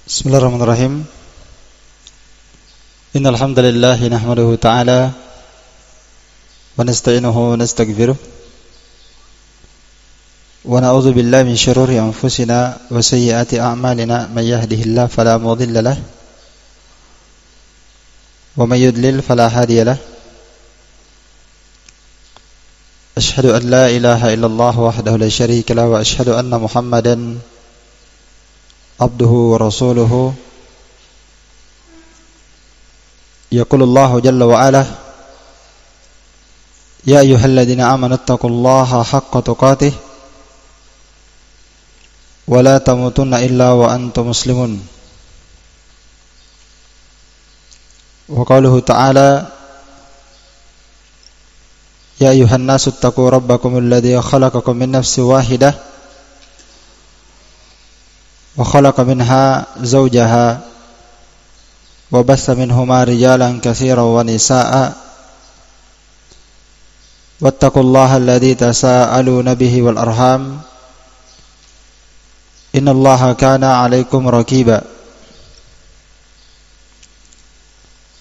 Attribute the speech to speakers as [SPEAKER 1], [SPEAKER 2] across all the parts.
[SPEAKER 1] Bismillahirrahmanirrahim. Innal hamdalillah nahmaduhu ta'ala wa nasta'inuhu wa nastaghfiruh wa na'udzu billahi min shururi anfusina wa sayyiati a'malina may yahdihillahu fala mudilla lahu wa may yudlil fala hadiya lahu. Ashhadu an la ilaha illallah wahdahu la syarika lahu wa ashhadu anna Muhammadan abduhu wa rasuluhu. Yaqulullahu jalla wa ala, ya ayyuhalladzina amanu taqullaha haqqa tuqatih wa la tamutunna illa wa antum muslimun. Wa qauluhu ta'ala, ya ayyuhan nasu taqu rabbakumul ladzi khalaqakum min nafsin wahidah wa khalaqa minha zawjaha wa bassa minhuma rijalan katsiran wa nisaa'a wattaqullaha alladzi tasaaluna bihi wal arham innallaha kana 'alaikum raqiba.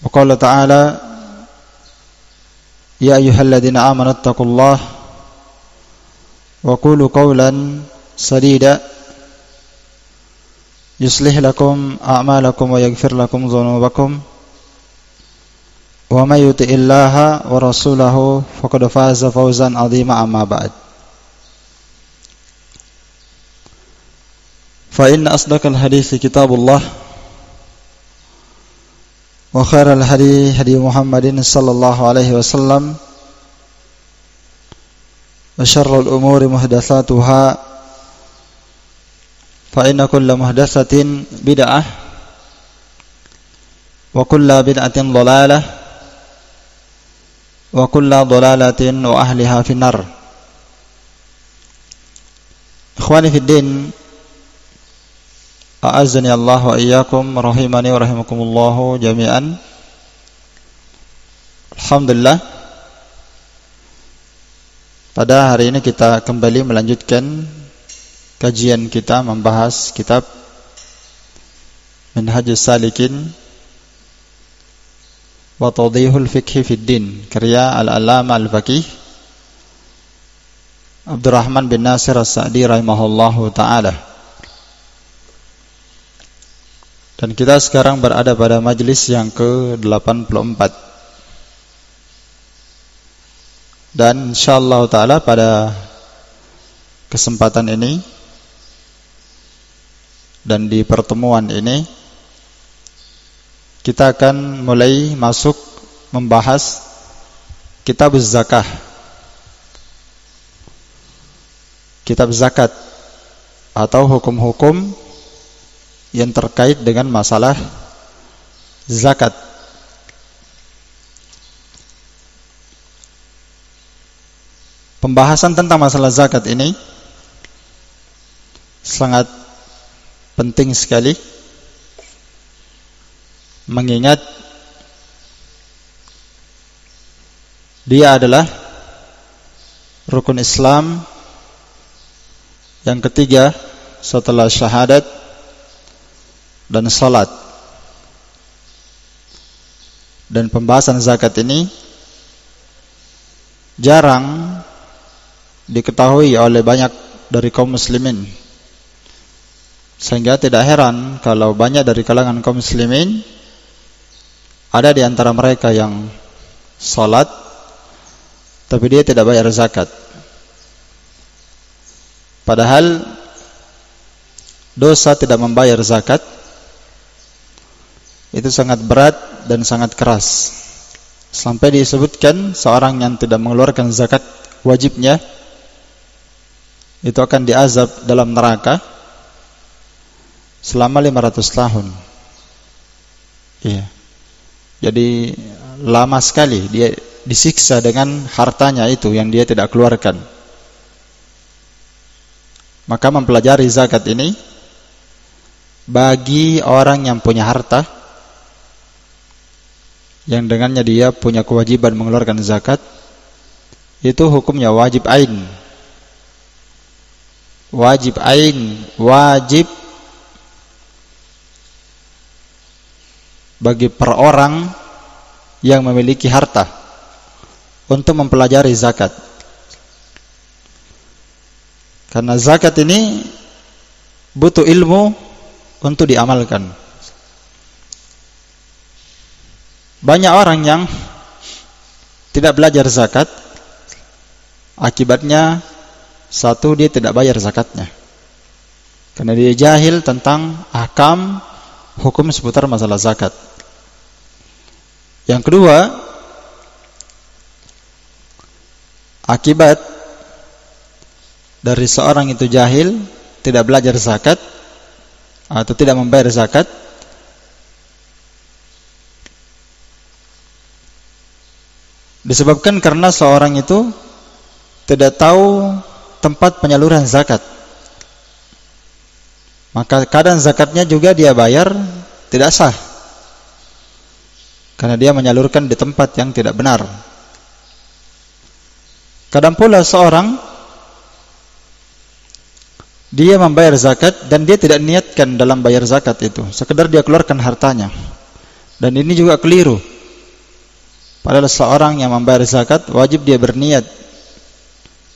[SPEAKER 1] Wa qala ta'ala, ya ayyuhalladzina amanu taqullaha wa qulu qawlan sadida yuslih lakum a'malakum wa yaghfir lakum dhunubakum wa may yuti'illaha wa rasulahu faqad faza fawzan 'azima. Amma ba'd. Fa inna asdaqal hadithi kitabullah wa khairal hadi hadi Muhammadin sallallahu alaihi wasallam wa syarrul umuri muhdatsatuha fa inna kulla muhdatsatin bid'ah wa kulla bid'atin dhalalah wa kulla dhalalatin wa ahliha finnar. Ikhwani fid din, a'azzani Allah wa iyyakum, rahimani wa rahimakumullah jami'an. Alhamdulillah, pada hari ini kita kembali melanjutkan kajian kita membahas kitab Minhajus Salikin wa Tawdihul Fiqhi fid Din, karya Al-Allamah Al-Faqih Abdurrahman bin Nasir As-Sa'di rahimahullahu ta'ala. Dan kita sekarang berada pada majlis yang ke-84. Dan insyaallah ta'ala pada kesempatan ini dan di pertemuan ini kita akan mulai masuk membahas kitab zakah, kitab zakat atau hukum-hukum yang terkait dengan masalah zakat. Pembahasan tentang masalah zakat ini sangat penting sekali, mengingat dia adalah rukun Islam yang ketiga setelah syahadat dan salat. Dan pembahasan zakat ini jarang diketahui oleh banyak dari kaum muslimin, sehingga tidak heran kalau banyak dari kalangan kaum muslimin ada di antara mereka yang salat tapi dia tidak bayar zakat. Padahal dosa tidak membayar zakat itu sangat berat dan sangat keras, sampai disebutkan seorang yang tidak mengeluarkan zakat wajibnya itu akan diazab dalam neraka selama 500 tahun. Iya. Jadi lama sekali dia disiksa dengan hartanya itu yang dia tidak keluarkan. Maka mempelajari zakat ini bagi orang yang punya harta, yang dengannya dia punya kewajiban mengeluarkan zakat, itu hukumnya wajib ain. Wajib ain, wajib bagi per orang yang memiliki harta untuk mempelajari zakat. Karena zakat ini butuh ilmu untuk diamalkan. Banyak orang yang tidak belajar zakat, akibatnya satu, dia tidak bayar zakatnya karena dia jahil tentang ahkam hukum seputar masalah zakat. Yang kedua, akibat dari seorang itu jahil, tidak belajar zakat atau tidak membayar zakat, disebabkan karena seorang itu tidak tahu tempat penyaluran zakat. Maka kadang zakatnya juga dia bayar tidak sah, karena dia menyalurkan di tempat yang tidak benar. Kadang pula seorang dia membayar zakat dan dia tidak niatkan dalam bayar zakat itu, sekedar dia keluarkan hartanya. Dan ini juga keliru. Padahal seorang yang membayar zakat wajib dia berniat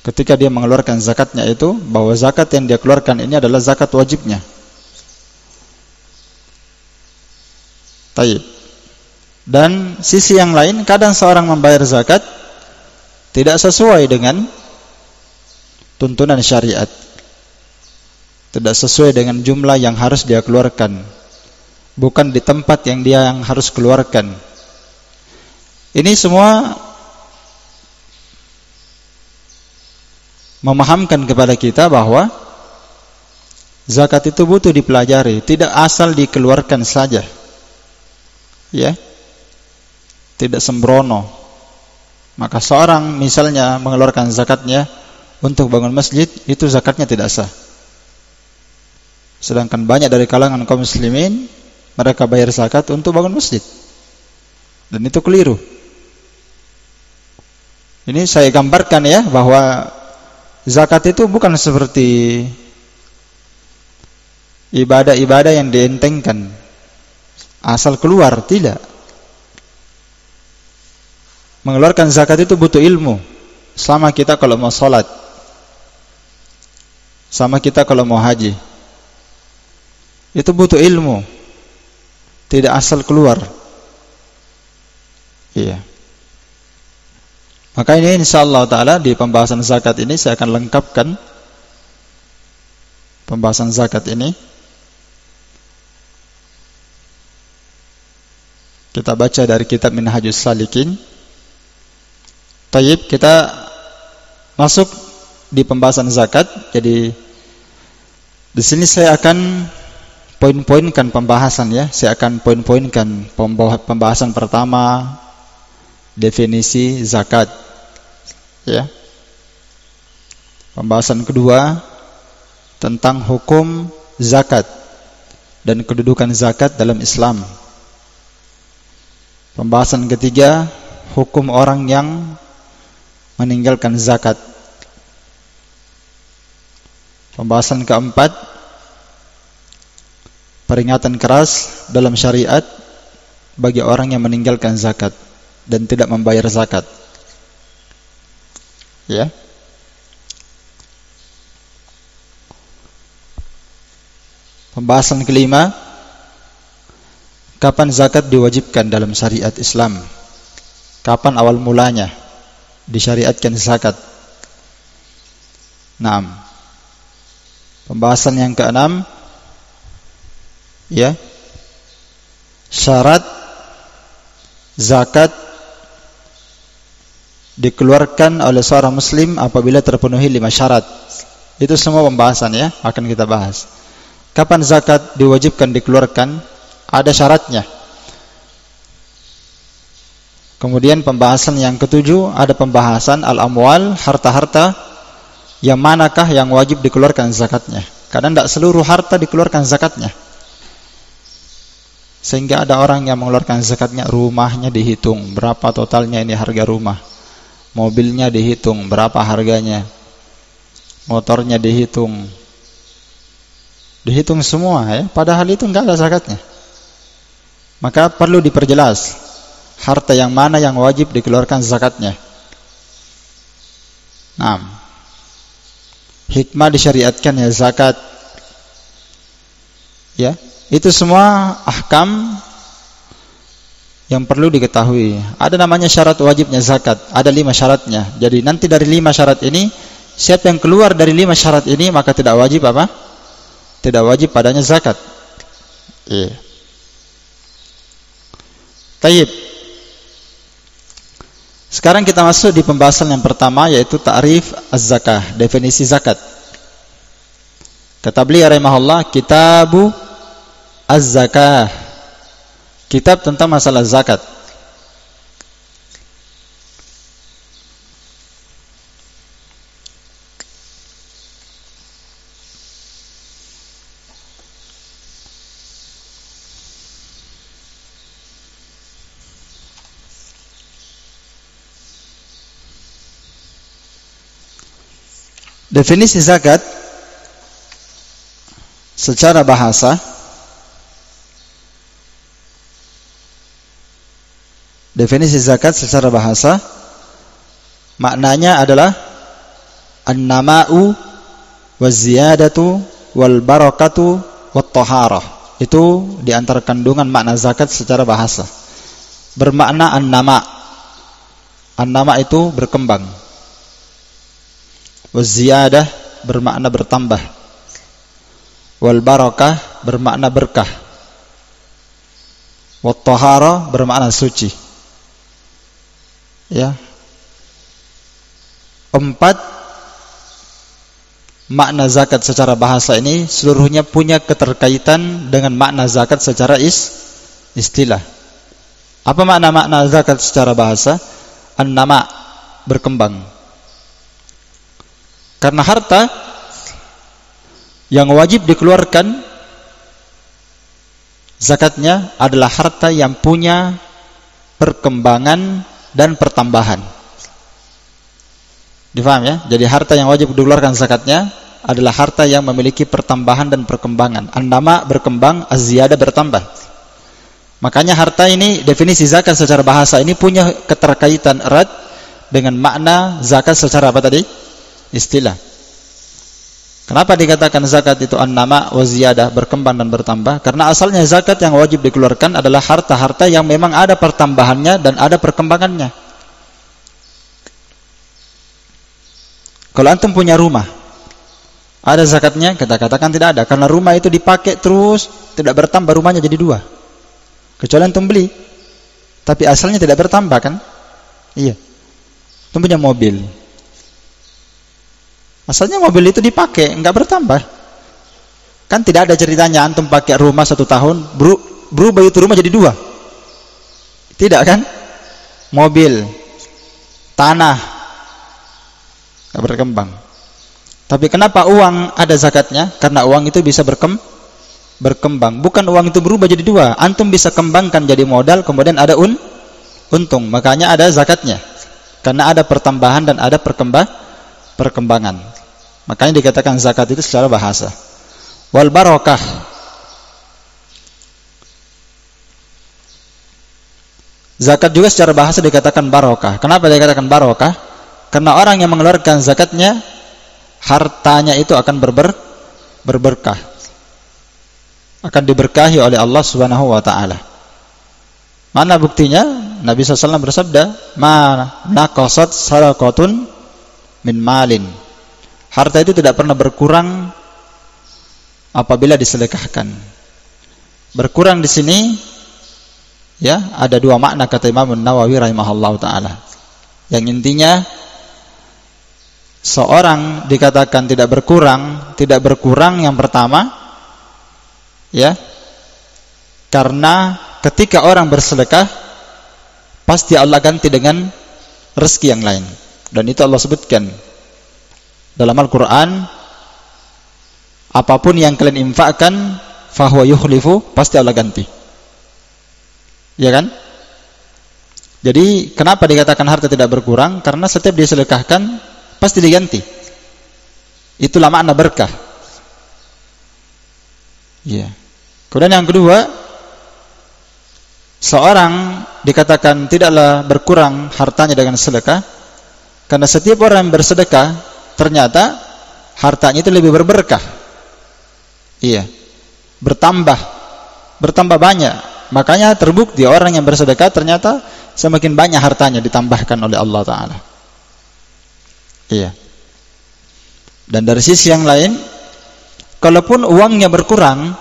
[SPEAKER 1] ketika dia mengeluarkan zakatnya itu, bahwa zakat yang dia keluarkan ini adalah zakat wajibnya. Taib. Dan sisi yang lain, kadang seorang membayar zakat tidak sesuai dengan tuntunan syariat, tidak sesuai dengan jumlah yang harus dia keluarkan, bukan di tempat yang dia yang harus keluarkan. Ini semua memahamkan kepada kita bahwa zakat itu butuh dipelajari, tidak asal dikeluarkan saja, ya, tidak sembrono. Maka seorang misalnya mengeluarkan zakatnya untuk bangun masjid, itu zakatnya tidak sah. Sedangkan banyak dari kalangan kaum muslimin, mereka bayar zakat untuk bangun masjid, dan itu keliru. Ini saya gambarkan ya, bahwa zakat itu bukan seperti ibadah-ibadah yang dientengkan asal keluar, tidak. Mengeluarkan zakat itu butuh ilmu. Sama kita kalau mau sholat, sama kita kalau mau haji, itu butuh ilmu, tidak asal keluar. Iya. Maka ini insyaallah ta'ala di pembahasan zakat ini saya akan lengkapkan pembahasan zakat ini. Kita baca dari kitab Minhajus Salikin. Tayyib, kita masuk di pembahasan zakat. Jadi di sini saya akan poin-poinkan pembahasan ya. Saya akan poin-poinkan pembahasan pertama, definisi zakat, ya. Pembahasan kedua tentang hukum zakat dan kedudukan zakat dalam Islam. Pembahasan ketiga, hukum orang yang meninggalkan zakat. Pembahasan keempat, peringatan keras dalam syariat bagi orang yang meninggalkan zakat dan tidak membayar zakat, ya. Pembahasan kelima, kapan zakat diwajibkan dalam syariat Islam, kapan awal mulanya disyariatkan zakat. Naam. Pembahasan yang keenam, ya, syarat zakat dikeluarkan oleh seorang muslim apabila terpenuhi 5 syarat. Itu semua pembahasan ya, akan kita bahas. Kapan zakat diwajibkan dikeluarkan? Ada syaratnya. Kemudian pembahasan yang ketujuh, ada pembahasan al-amwal, harta-harta yang manakah yang wajib dikeluarkan zakatnya. Karena tidak seluruh harta dikeluarkan zakatnya. Sehingga ada orang yang mengeluarkan zakatnya, rumahnya dihitung, berapa totalnya ini harga rumah. Mobilnya dihitung, berapa harganya. Motornya dihitung. Dihitung semua ya, padahal itu enggak ada zakatnya. maka perlu diperjelas harta yang mana yang wajib dikeluarkan zakatnya. Nah, hikmah disyariatkannya zakat, ya, itu semua ahkam yang perlu diketahui. Ada namanya syarat wajibnya zakat, ada 5 syaratnya. Jadi nanti dari 5 syarat ini, siapa yang keluar dari 5 syarat ini maka tidak wajib apa? Tidak wajib padanya zakat. Iya. Taib. Sekarang kita masuk di pembahasan yang pertama, yaitu ta'rif az-zakah, definisi zakat. Kata beliau rahimahullah, Kitabu az-zakah, kitab tentang masalah zakat. Definisi zakat secara bahasa, maknanya adalah an-nama'u waz-ziyadatu wal barakatu wat taharah. Itu di antara kandungan makna zakat secara bahasa. Bermakna an-nama'. An-nama' itu berkembang. Waz-ziyadah bermakna bertambah. Wal barakah bermakna berkah. Wat tahara bermakna suci. Ya. 4 makna zakat secara bahasa ini seluruhnya punya keterkaitan dengan makna zakat secara istilah. Apa makna zakat secara bahasa? An-nama', berkembang. Karena harta yang wajib dikeluarkan zakatnya adalah harta yang punya perkembangan dan pertambahan. Difaham ya? Jadi harta yang wajib dikeluarkan zakatnya adalah harta yang memiliki pertambahan dan perkembangan. An-nama berkembang, az-ziyadah bertambah. Makanya harta ini, definisi zakat secara bahasa ini punya keterkaitan erat dengan makna zakat secara apa tadi? Istilah. Kenapa dikatakan zakat itu an-nama wa ziyadah, berkembang dan bertambah? Karena asalnya zakat yang wajib dikeluarkan adalah harta-harta yang memang ada pertambahannya dan ada perkembangannya. Kalau antum punya rumah, ada zakatnya? Kita katakan tidak ada, karena rumah itu dipakai terus, tidak bertambah, rumahnya jadi 2. Kecuali antum beli, tapi asalnya tidak bertambah kan? Iya. Antum punya mobil, asalnya mobil itu dipakai, enggak bertambah. Kan tidak ada ceritanya antum pakai rumah 1 tahun, berubah itu rumah jadi 2. Tidak kan? Mobil, tanah, enggak berkembang. Tapi kenapa uang ada zakatnya? Karena uang itu bisa berkembang. Bukan uang itu berubah jadi 2. Antum bisa kembangkan jadi modal, kemudian ada untung. Makanya ada zakatnya. Karena ada pertambahan dan ada perkembangan. Makanya dikatakan zakat itu secara bahasa. Wal barakah, zakat juga secara bahasa dikatakan barokah. Kenapa dikatakan barokah? Karena orang yang mengeluarkan zakatnya, hartanya itu akan berberkah, akan diberkahi oleh Allah Subhanahu wa taala. Mana buktinya? Nabi SAW bersabda, "Ma naqasat sadaqatun min malin." Harta itu tidak pernah berkurang apabila disedekahkan. Berkurang di sini ya, ada 2 makna kata Imam Nawawi rahimahullahu taala. Yang intinya seorang dikatakan tidak berkurang yang pertama ya, karena ketika orang bersedekah pasti Allah ganti dengan rezeki yang lain, dan itu Allah sebutkan dalam Al-Quran, apapun yang kalian infakkan fahuwa yukhlifu, pasti Allah ganti. Ya kan? Jadi kenapa dikatakan harta tidak berkurang? Karena setiap disedekahkan pasti diganti. Itulah makna berkah. Ya. Kemudian yang kedua, seorang dikatakan tidaklah berkurang hartanya dengan sedekah, karena setiap orang yang bersedekah ternyata hartanya itu lebih berberkah. Iya, bertambah banyak. Makanya terbukti orang yang bersedekah ternyata semakin banyak hartanya ditambahkan oleh Allah Ta'ala. Iya. Dan dari sisi yang lain, kalaupun uangnya berkurang,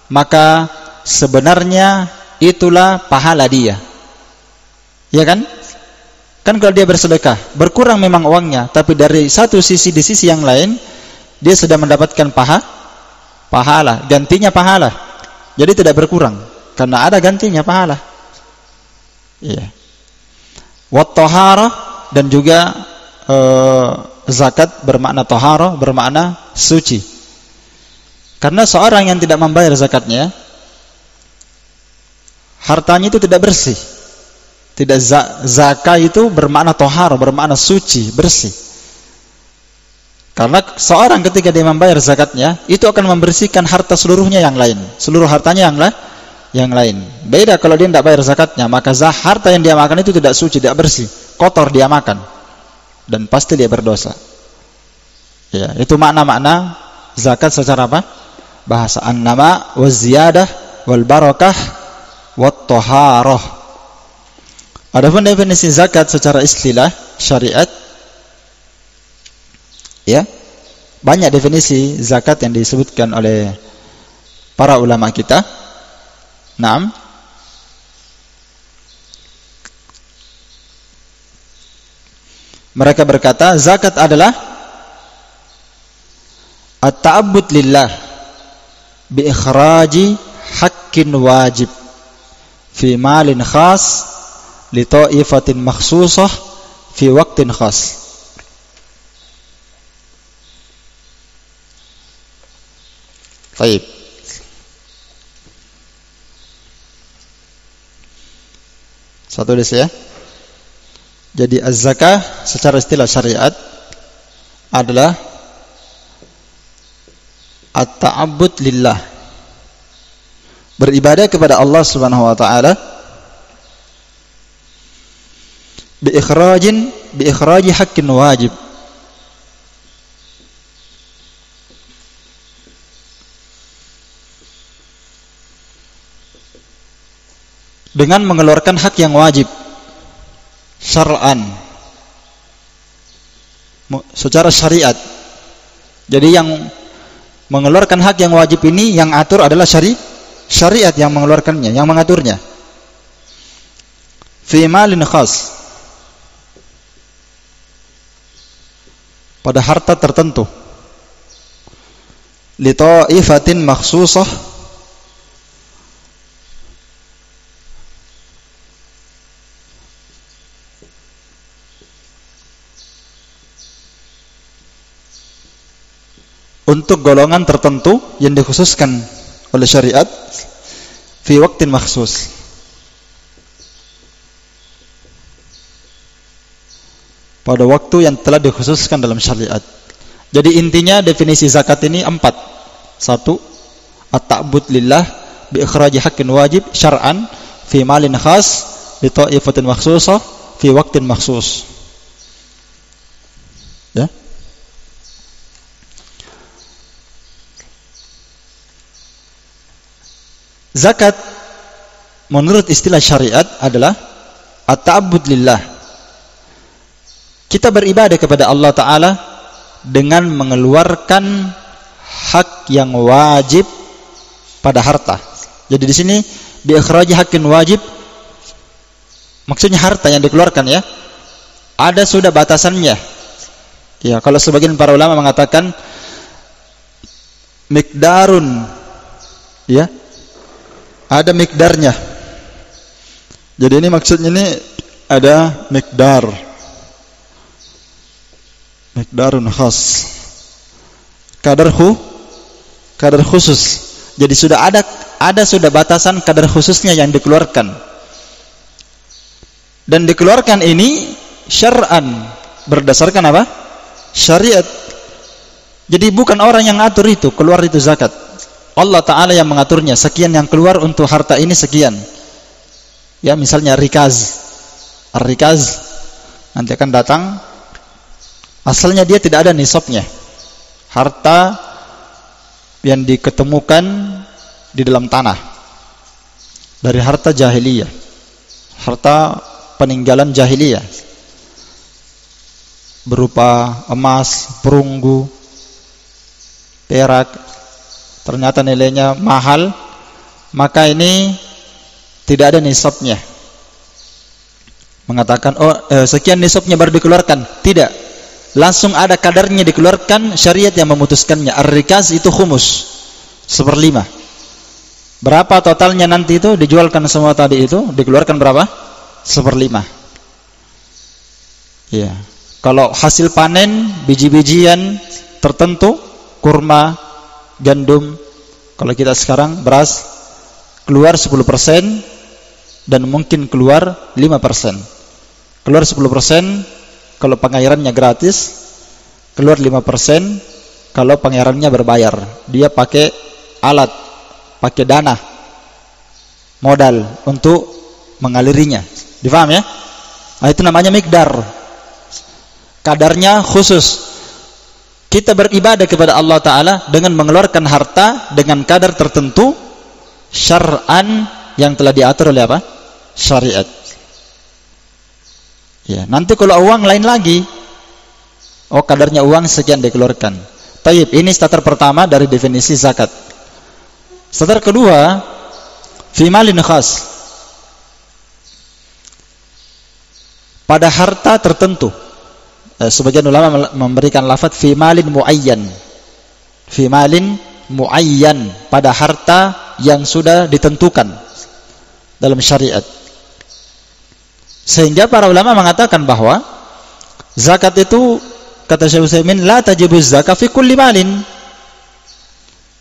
[SPEAKER 1] maka sebenarnya itulah pahala dia. Ya kan? Kan kalau dia bersedekah, berkurang memang uangnya, tapi dari satu sisi, di sisi yang lain, dia sudah mendapatkan pahala, gantinya pahala. Jadi tidak berkurang, karena ada gantinya pahala. Iya. Wat taharah, dan juga zakat bermakna taharah, bermakna suci. Karena seorang yang tidak membayar zakatnya, hartanya itu tidak bersih. Tidak, zakat itu bermakna taharah, bermakna suci, bersih. Karena seorang ketika dia membayar zakatnya, itu akan membersihkan harta seluruhnya yang lain. Seluruh hartanya yang lain. Beda kalau dia tidak bayar zakatnya, maka harta yang dia makan itu tidak suci, tidak bersih, kotor dia makan, dan pasti dia berdosa. Ya, itu makna-makna zakat secara apa? Bahasa an-nama waz ziyadah wal barakah wat taharah. Adapun definisi zakat secara istilah syariat, ya, banyak definisi zakat yang disebutkan oleh para ulama kita. Naam. Mereka berkata, zakat adalah at-ta'abbud lillah bi ikhraji haqqin wajib fi malin khas li ta'ifatin makhsusah fi waqtin khas. Baik. Satu desa ya. Jadi az-zakah secara istilah syariat adalah at-ta'abbud lillah, beribadah kepada Allah Subhanahu wa taala bi ikhraji haqqin wajib, dengan mengeluarkan hak yang wajib syar'an, secara syariat. Jadi yang mengeluarkan hak yang wajib ini, yang atur adalah syariat yang mengeluarkannya, yang mengaturnya. Fi malin khas, pada harta tertentu. Li ta'ifatin makhsusah, untuk golongan tertentu yang dikhususkan oleh syariat, fi waqtin makhsus, pada waktu yang telah dikhususkan dalam syariat. Jadi intinya definisi zakat ini 4. 1. At-ta'bud lillah bi ikhraji haqqin wajib syar'an fi malin khas li ta'ifatin makhsusah fi waqtin makhsus. Ya. Zakat menurut istilah syariat adalah at-ta'abbud lillah. Kita beribadah kepada Allah Ta'ala dengan mengeluarkan hak yang wajib pada harta. Jadi di sini bi ikhraji haqqin wajib, maksudnya harta yang dikeluarkan ya, ada sudah batasannya. Ya, kalau sebagian para ulama mengatakan miqdarun, ya, ada mikdarnya. Jadi ini maksudnya ini ada mikdarun khas, kadar khusus. Jadi sudah ada sudah batasan kadar khususnya yang dikeluarkan, dan dikeluarkan ini syar'an, berdasarkan apa? Syariat. Jadi bukan orang yang atur itu, keluar itu zakat. Allah Ta'ala yang mengaturnya, sekian yang keluar untuk harta ini sekian. Ya, misalnya rikaz. Ar-rikaz nanti akan datang, asalnya dia tidak ada nisabnya. Harta yang diketemukan di dalam tanah dari harta jahiliyah, harta peninggalan jahiliyah, berupa emas, perunggu, perak, ternyata nilainya mahal, maka ini tidak ada nisabnya. Mengatakan sekian nisabnya baru dikeluarkan, tidak, langsung ada kadarnya dikeluarkan, syariat yang memutuskannya. Ar-rikaz itu khumus, 1/5. Berapa totalnya nanti itu dijualkan semua tadi itu, dikeluarkan berapa? 1/5. Ya. Kalau hasil panen biji-bijian tertentu, kurma, gandum, kalau kita sekarang beras, keluar 10% dan mungkin keluar 5%. Keluar 10% kalau pengairannya gratis, keluar 5% kalau pengairannya berbayar. Dia pakai alat, pakai dana, modal untuk mengalirinya. Difaham ya? Nah, itu namanya mikdar. Kadarnya khusus. Kita beribadah kepada Allah Ta'ala dengan mengeluarkan harta dengan kadar tertentu syar'an yang telah diatur oleh apa? Syariat. Ya, nanti kalau uang lain lagi. Oh, kadarnya uang sekian dikeluarkan. Taib, ini starter pertama dari definisi zakat. Starter kedua, fi malin khas. Pada harta tertentu. Sebagian ulama memberikan lafaz fi malin muayyan. Fi malin muayyan, pada harta yang sudah ditentukan dalam syariat. Sehingga para ulama mengatakan bahwa zakat itu, kata Syekh Utsaimin, la tajibuz zakat fi kulli malin.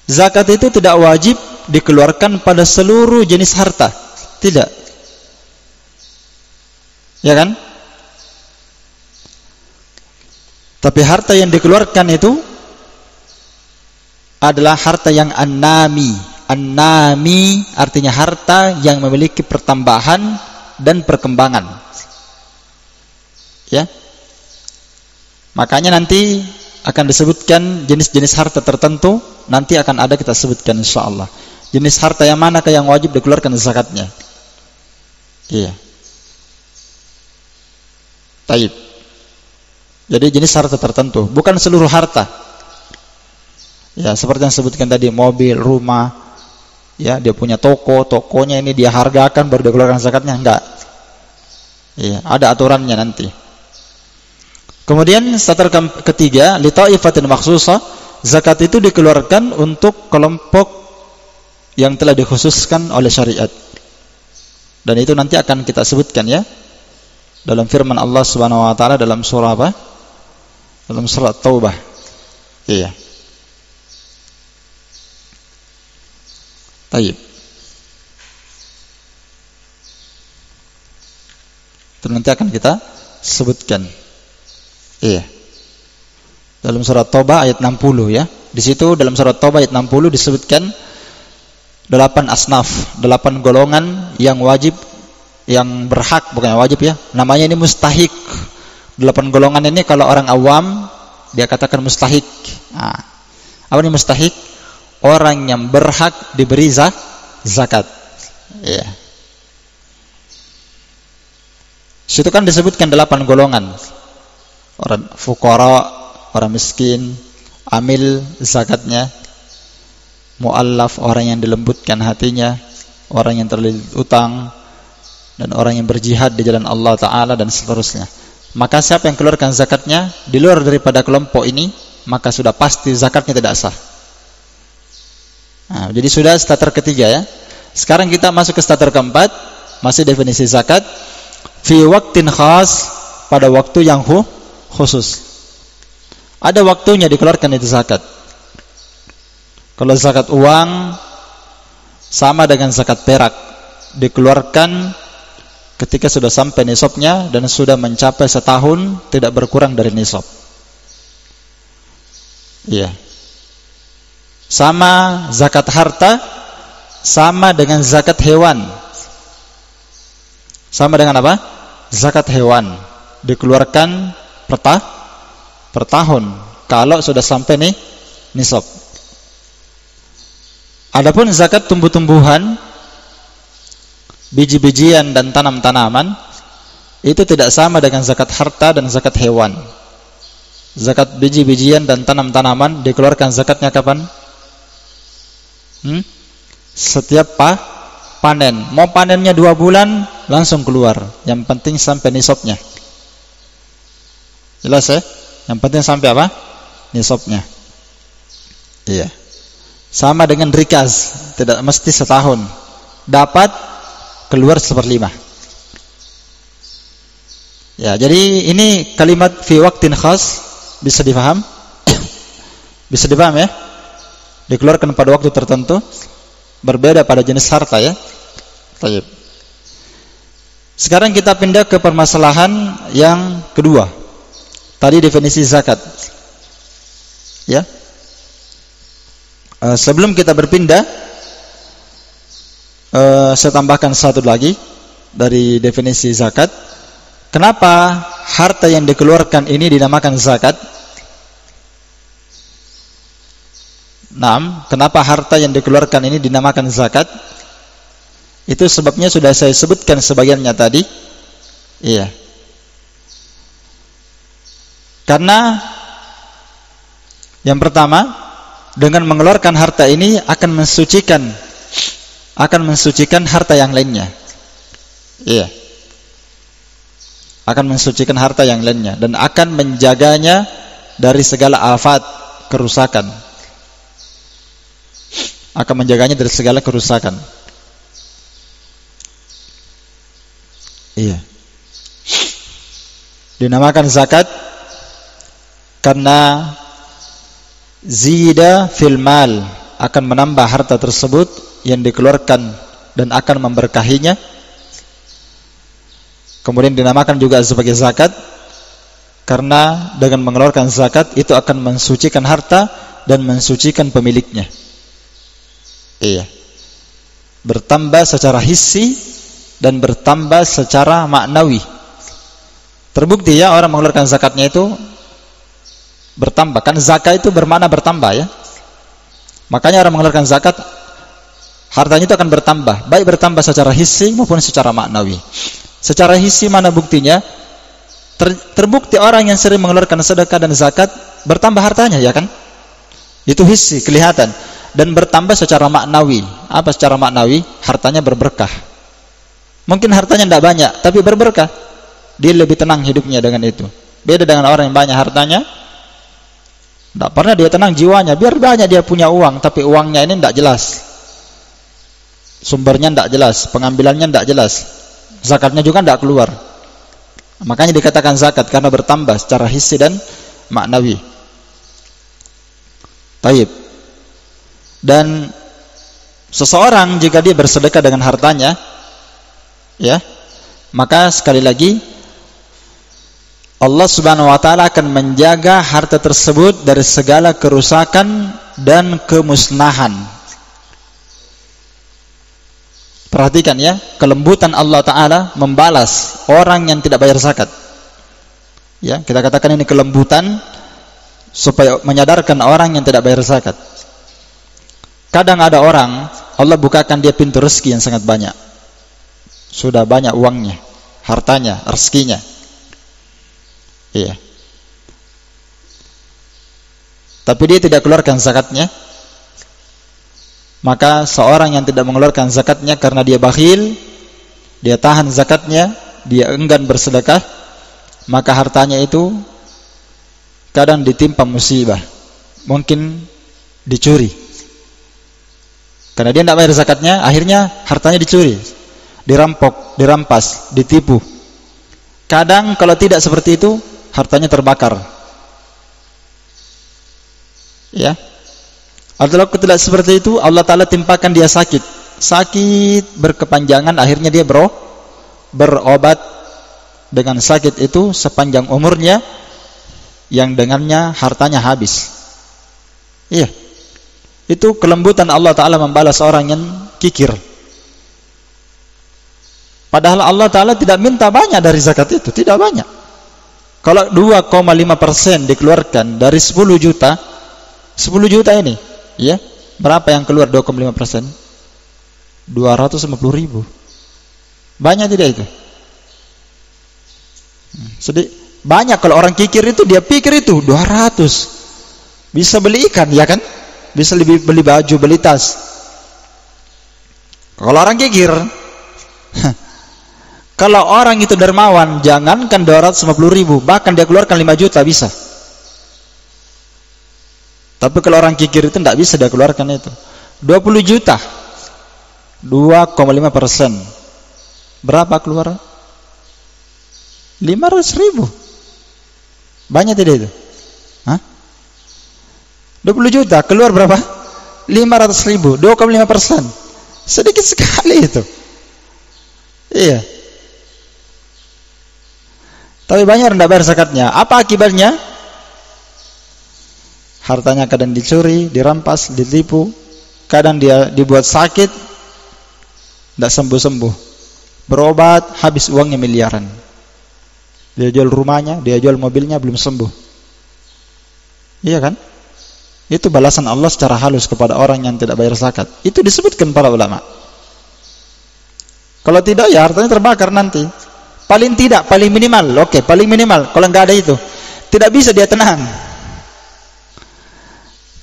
[SPEAKER 1] Zakat itu tidak wajib dikeluarkan pada seluruh jenis harta. Tidak. Ya kan? Tapi harta yang dikeluarkan itu adalah harta yang an-nami. An-nami artinya harta yang memiliki pertambahan dan perkembangan. Ya. Makanya nanti akan disebutkan jenis-jenis harta tertentu, nanti akan ada kita sebutkan insyaallah. Jenis harta yang manakah yang wajib dikeluarkan zakatnya. Iya. Taib. Jadi jenis harta tertentu, bukan seluruh harta. Ya, seperti yang disebutkan tadi, mobil, rumah, ya, dia punya toko, tokonya ini dia hargakan baru dikeluarkan zakatnya, enggak. Iya, ada aturannya nanti. Kemudian starter ketiga, li ta'ifatin makhsusah, zakat itu dikeluarkan untuk kelompok yang telah dikhususkan oleh syariat. Dan itu nanti akan kita sebutkan ya dalam firman Allah Subhanahu wa taala dalam surah apa? Dalam surat Taubah. Iya. Baik. Itu nanti akan kita sebutkan. Iya. Dalam surat Taubah ayat 60 ya. Di situ dalam surat Taubah ayat 60 disebutkan 8 asnaf, 8 golongan yang wajib, yang berhak, bukan wajib ya. Namanya ini mustahik. 8 golongan ini kalau orang awam dia katakan mustahik. Nah, apa ini mustahik? Orang yang berhak diberi zakat. Ya. Situ kan disebutkan 8 golongan. Orang fuqara, orang miskin, amil zakatnya, muallaf, orang yang dilembutkan hatinya, orang yang terlilit utang, dan orang yang berjihad di jalan Allah Ta'ala, dan seterusnya. Maka siapa yang keluarkan zakatnya di luar daripada kelompok ini, maka sudah pasti zakatnya tidak sah. Nah, jadi sudah starter ketiga ya. Sekarang kita masuk ke starter keempat, masih definisi zakat. Fi waktin khas, pada waktu yang khusus. Ada waktunya dikeluarkan itu zakat. Kalau zakat uang sama dengan zakat perak, dikeluarkan ketika sudah sampai nisabnya dan sudah mencapai setahun tidak berkurang dari nisab. Iya. Sama zakat harta, sama dengan zakat hewan. Sama dengan apa? Zakat hewan dikeluarkan per tahun kalau sudah sampai nih nisab. Adapun zakat tumbuh-tumbuhan, biji-bijian dan tanam-tanaman itu tidak sama dengan zakat harta dan zakat hewan. Zakat biji-bijian dan tanam-tanaman dikeluarkan zakatnya kapan? Setiap panen. Mau panennya 2 bulan langsung keluar. Yang penting sampai nisabnya. Jelas ya? Yang penting sampai apa? Nisabnya. Iya. Sama dengan rikaz, tidak mesti setahun. Dapat keluar 1/5. Ya, jadi ini kalimat fi waqtin khas bisa difaham? Bisa difaham ya? Dikeluarkan pada waktu tertentu, berbeda pada jenis harta ya. Baik. Sekarang kita pindah ke permasalahan yang kedua. Tadi definisi zakat. Ya. Sebelum kita berpindah, saya tambahkan satu lagi dari definisi zakat. Kenapa harta yang dikeluarkan ini dinamakan zakat? Kenapa harta yang dikeluarkan ini dinamakan zakat? Itu sebabnya sudah saya sebutkan sebagiannya tadi. Iya. Karena yang pertama, dengan mengeluarkan harta ini akan mensucikan harta yang lainnya. Iya. Akan mensucikan harta yang lainnya dan akan menjaganya dari segala afat, kerusakan. Akan menjaganya dari segala kerusakan. Iya. Dinamakan zakat karena zida fil mal, akan menambah harta tersebut yang dikeluarkan dan akan memberkahinya. Kemudian dinamakan juga sebagai zakat karena dengan mengeluarkan zakat itu akan mensucikan harta dan mensucikan pemiliknya. Iya. Bertambah secara hissi dan bertambah secara maknawi. Terbukti ya, orang mengeluarkan zakatnya itu bertambah. Kan zakat itu bermakna bertambah ya. Makanya orang mengeluarkan zakat, hartanya itu akan bertambah, baik bertambah secara hissi maupun secara maknawi. Secara hissi mana buktinya? Terbukti orang yang sering mengeluarkan sedekah dan zakat bertambah hartanya, ya kan? Itu hissi, kelihatan. Dan bertambah secara maknawi. Apa secara maknawi? Hartanya berberkah. Mungkin hartanya tidak banyak, tapi berberkah. Dia lebih tenang hidupnya dengan itu. Beda dengan orang yang banyak hartanya, tidak pernah dia tenang jiwanya. Biar banyak dia punya uang, tapi uangnya ini tidak jelas, sumbernya tidak jelas, pengambilannya tidak jelas, zakatnya juga tidak keluar. Makanya dikatakan zakat karena bertambah secara hissi dan maknawi. Taib. Dan seseorang jika dia bersedekah dengan hartanya, ya, maka sekali lagi Allah Subhanahu wa taala akan menjaga harta tersebut dari segala kerusakan dan kemusnahan. Perhatikan ya, kelembutan Allah taala membalas orang yang tidak bayar zakat. Ya, kita katakan ini kelembutan supaya menyadarkan orang yang tidak bayar zakat. Kadang ada orang Allah bukakan dia pintu rezeki yang sangat banyak. Sudah banyak uangnya, hartanya, rezekinya. Iya. Tapi dia tidak keluarkan zakatnya. Maka seorang yang tidak mengeluarkan zakatnya karena dia bakhil, dia tahan zakatnya, dia enggan bersedekah, maka hartanya itu kadang ditimpa musibah. Mungkin dicuri. Karena dia tidak bayar zakatnya, akhirnya hartanya dicuri, dirampok, dirampas, ditipu. Kadang kalau tidak seperti itu, hartanya terbakar. Ya. Atau kalau tidak seperti itu, Allah Ta'ala timpakan dia sakit. Sakit berkepanjangan, akhirnya dia berobat dengan sakit itu sepanjang umurnya, yang dengannya hartanya habis. Iya. Itu kelembutan Allah Ta'ala membalas orang yang kikir. Padahal Allah Ta'ala tidak minta banyak dari zakat itu, tidak banyak. Kalau 2,5% dikeluarkan dari 10 juta, 10 juta ini, ya, berapa yang keluar 2,5%? 250.000. Banyak tidak itu? Banyak. Kalau orang kikir itu, dia pikir itu 200 bisa beli ikan, ya kan? Bisa beli baju, beli tas. Kalau orang kikir, kalau orang itu dermawan, jangankan 250.000, bahkan dia keluarkan 5 juta bisa. Tapi kalau orang kikir itu tidak bisa dia keluarkan itu. 20 juta, 2,5%. Berapa keluar? 500.000. Banyak tidak itu? Hah? 20 juta keluar berapa? 500.000, 2,5%. Sedikit sekali itu. Iya. Tapi banyak orang tidak bayar zakatnya. Apa akibatnya? Hartanya kadang dicuri, dirampas, ditipu. Kadang dia dibuat sakit, tidak sembuh-sembuh. Berobat, habis uangnya miliaran. Dia jual rumahnya, dia jual mobilnya, belum sembuh. Iya kan? Itu balasan Allah secara halus kepada orang yang tidak bayar zakat. Itu disebutkan para ulama. Kalau tidak, ya hartanya terbakar nanti. Paling tidak, paling minimal. Oke, paling minimal. Kalau nggak ada itu, tidak bisa dia tenang.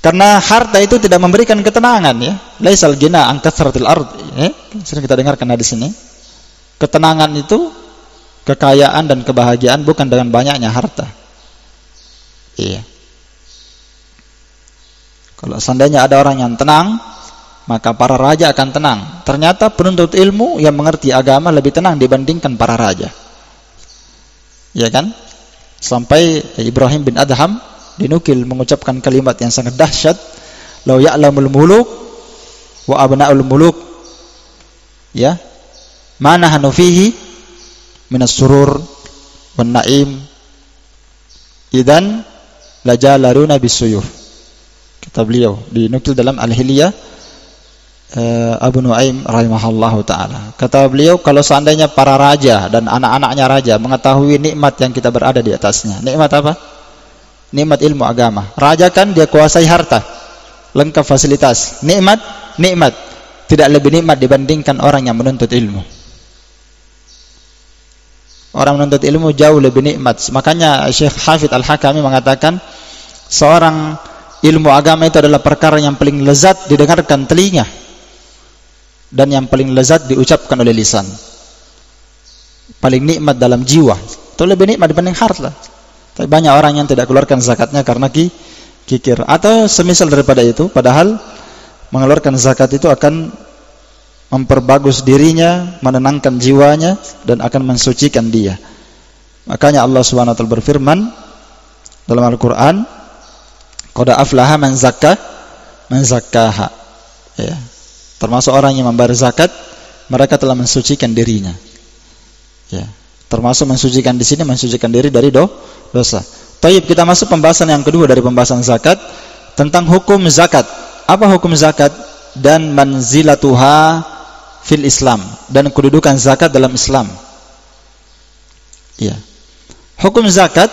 [SPEAKER 1] Karena harta itu tidak memberikan ketenangan, ya. Laisal ghina an kathratil ard. Sering kita dengarkan di sini. Ketenangan itu, kekayaan dan kebahagiaan bukan dengan banyaknya harta. Iya. Kalau seandainya ada orang yang tenang, maka para raja akan tenang. Ternyata penuntut ilmu yang mengerti agama lebih tenang dibandingkan para raja. Ya kan? Sampai Ibrahim bin Adham dinukil mengucapkan kalimat yang sangat dahsyat, "Lau ya'lamul muluk wa abna'ul muluk." Ya. Mana hanu fihi minas surur wan na'im idan lajalaruna bisuyuf. Kata beliau dinukil dalam Al-Hilyah Abu Nuaim rahimahullahu ta'ala. Kata beliau, kalau seandainya para raja dan anak-anaknya raja mengetahui nikmat yang kita berada di atasnya. Nikmat apa? Nikmat ilmu agama. Raja kan dia kuasai harta, lengkap fasilitas. Nikmat tidak lebih nikmat dibandingkan orang yang menuntut ilmu. Orang menuntut ilmu jauh lebih nikmat. Makanya Syekh Hafidh Al-Hakami mengatakan, seorang ilmu agama itu adalah perkara yang paling lezat didengarkan telinga dan yang paling lezat diucapkan oleh lisan. Paling nikmat dalam jiwa. Itu lebih nikmat dibanding harta. Tapi banyak orang yang tidak keluarkan zakatnya karena kikir atau semisal daripada itu, padahal mengeluarkan zakat itu akan memperbagus dirinya, menenangkan jiwanya dan akan mensucikan dia. Makanya Allah Subhanahu wa taala berfirman dalam Al-Qur'an, "Qad aflaha man zakkaha." Ya. Termasuk orang yang membayar zakat, mereka telah mensucikan dirinya. Ya. Termasuk mensucikan di sini, mensucikan diri dari dosa. Taib, kita masuk pembahasan yang kedua dari pembahasan zakat, tentang hukum zakat. Apa hukum zakat dan manzilatuha fil Islam, dan kedudukan zakat dalam Islam. Ya. Hukum zakat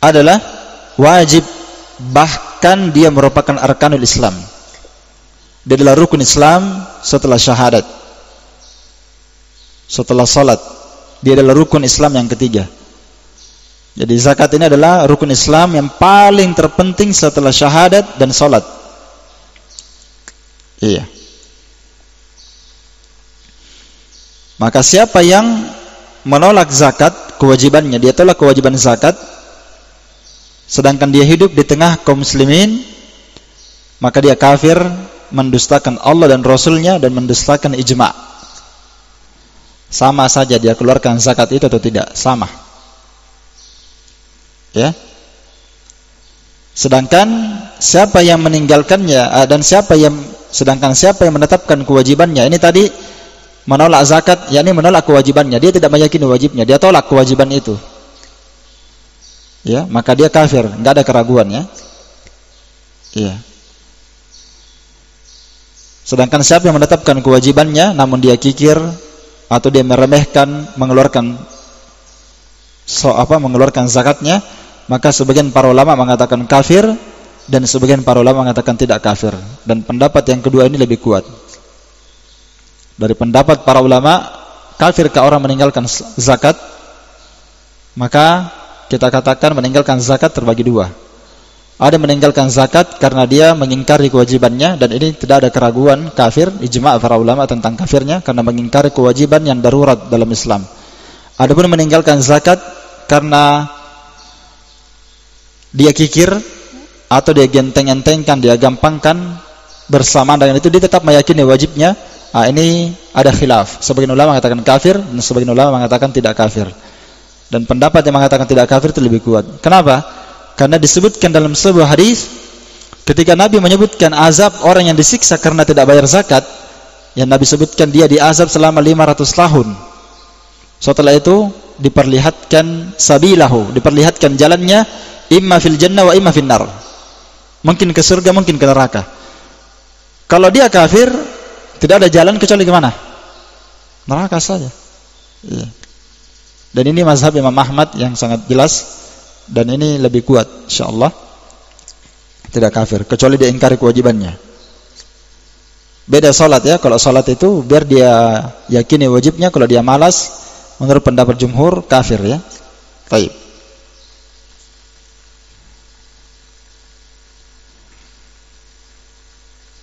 [SPEAKER 1] adalah wajib, bahkan dia merupakan arkanul Islam. Dia adalah rukun Islam setelah syahadat, setelah salat. Dia adalah rukun Islam yang ketiga. Jadi zakat ini adalah rukun Islam yang paling terpenting setelah syahadat dan salat. Iya. Maka siapa yang menolak zakat, kewajibannya, dia tolak kewajiban zakat, sedangkan dia hidup di tengah kaum muslimin, maka dia kafir, mendustakan Allah dan Rasulnya, dan mendustakan ijma'. Sama saja dia keluarkan zakat itu atau tidak, sama. Ya. Sedangkan siapa yang meninggalkannya dan siapa yang menetapkan kewajibannya, ini tadi menolak zakat, yakni menolak kewajibannya, dia tidak meyakini wajibnya, dia tolak kewajiban itu. ya, maka dia kafir, enggak ada keraguan ya. Iya. Sedangkan siapa yang menetapkan kewajibannya namun dia kikir atau dia meremehkan mengeluarkan zakatnya, maka sebagian para ulama mengatakan kafir dan sebagian para ulama mengatakan tidak kafir. Dan pendapat yang kedua ini lebih kuat. Dari pendapat para ulama, kafirkah orang meninggalkan zakat? Maka kita katakan meninggalkan zakat terbagi dua. Ada meninggalkan zakat karena dia mengingkari kewajibannya, dan ini tidak ada keraguan kafir, ijma' para ulama tentang kafirnya karena mengingkari kewajiban yang darurat dalam Islam. Adapun meninggalkan zakat karena dia kikir atau dia genteng-gentengkan, dia gampangkan, bersamaan dengan itu dia tetap meyakini wajibnya, ini ada khilaf. Sebagian ulama mengatakan kafir dan sebagian ulama mengatakan tidak kafir. Dan pendapat yang mengatakan tidak kafir itu lebih kuat. Kenapa? Karena disebutkan dalam sebuah hadis ketika Nabi menyebutkan azab orang yang disiksa karena tidak bayar zakat, yang Nabi sebutkan dia diazab selama 500 tahun. Setelah itu diperlihatkan sabilahu, diperlihatkan jalannya, imma fil jannah wa imma fin nar. Mungkin ke surga, mungkin ke neraka. Kalau dia kafir, tidak ada jalan kecuali ke mana? Neraka saja. Iya. Dan ini mazhab Imam Ahmad yang sangat jelas, dan ini lebih kuat insyaallah, tidak kafir kecuali dia ingkari kewajibannya. Beda salat ya, kalau salat itu biar dia yakini wajibnya, kalau dia malas menurut pendapat jumhur kafir ya. Baik.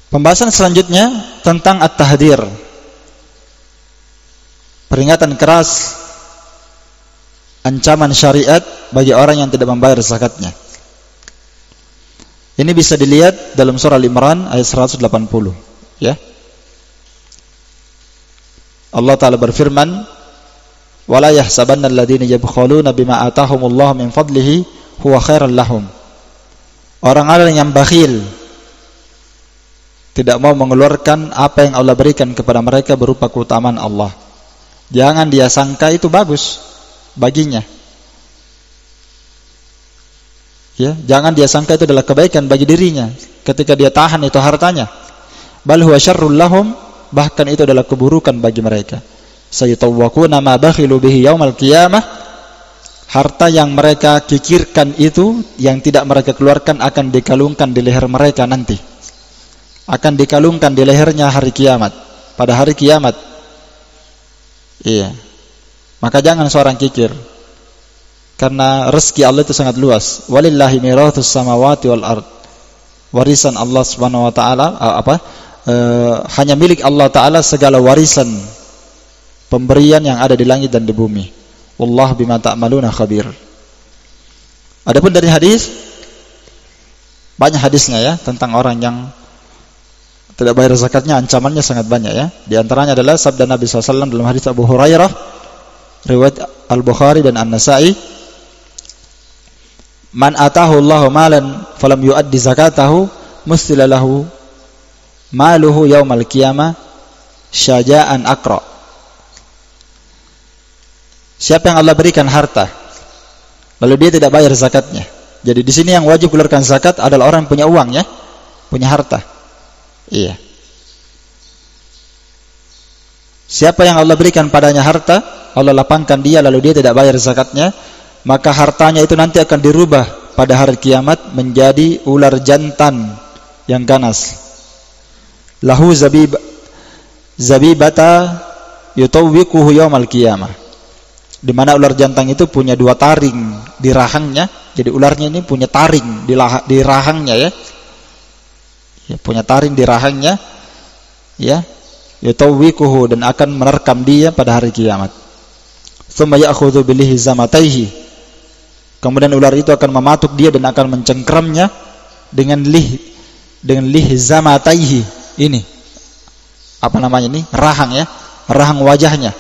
[SPEAKER 1] Pembahasan selanjutnya tentang at-tahdzir. Peringatan keras, ancaman syariat bagi orang yang tidak membayar zakatnya. Ini bisa dilihat dalam surah Al-Imran ayat 180 ya. Allah Ta'ala berfirman, "Wala yahsabanna alladziina yabkhuluna bima ataahumullahu min fadlihi huwa khairan lahum." Orang-orang yang bakhil, tidak mau mengeluarkan apa yang Allah berikan kepada mereka berupa keutamaan Allah, jangan dia sangka itu bagus baginya. Ya, jangan dia sangka itu adalah kebaikan bagi dirinya ketika dia tahan itu hartanya. Bal huwa syarrul lahum, bahkan itu adalah keburukan bagi mereka. Sayutawwaquna ma bakhilu bihi yaumal qiyamah. Harta yang mereka kikirkan itu, yang tidak mereka keluarkan, akan dikalungkan di leher mereka nanti. Akan dikalungkan di lehernya hari kiamat, pada hari kiamat. Iya. Maka jangan seorang kikir, karena rezeki Allah itu sangat luas. Walillahi mirathus samawati wal ard. Warisan Allah Subhanahu wa taala hanya milik Allah taala segala warisan pemberian yang ada di langit dan di bumi. Wallahu bima ta'maluna khabir. Adapun dari hadis, banyak hadisnya ya tentang orang yang tidak bayar zakatnya, ancamannya sangat banyak ya. Di antaranya adalah sabda Nabi SAW dalam hadis Abu Hurairah, riwayat Al-Bukhari dan An-Nasa'i, "Man atahu Allahu malan falam yuaddi zakatahu mustila lahu maluhu yaumal qiyamah syaja'an aqra." Siapa yang Allah berikan harta lalu dia tidak bayar zakatnya. Jadi di sini yang wajib keluarkan zakat adalah orang yang punya uang ya, punya harta. Iya. Siapa yang Allah berikan padanya harta, Allah lapangkan dia lalu dia tidak bayar zakatnya, maka hartanya itu nanti akan dirubah pada hari kiamat menjadi ular jantan yang ganas. Lahu zabibata yutawwiquhu yaumal qiyamah. Di mana ular jantan itu punya dua taring di rahangnya. Jadi ularnya ini punya taring di rahangnya ya. Ya, punya taring di rahangnya ya, yutawwiquhu, dan akan menerkam dia pada hari kiamat. Tsumma ya'khudhu bilihi zamataihi, kemudian ular itu akan mematuk dia dan akan mencengkramnya dengan lih zamataihi. Ini apa namanya ini? Rahang ya, rahang wajahnya.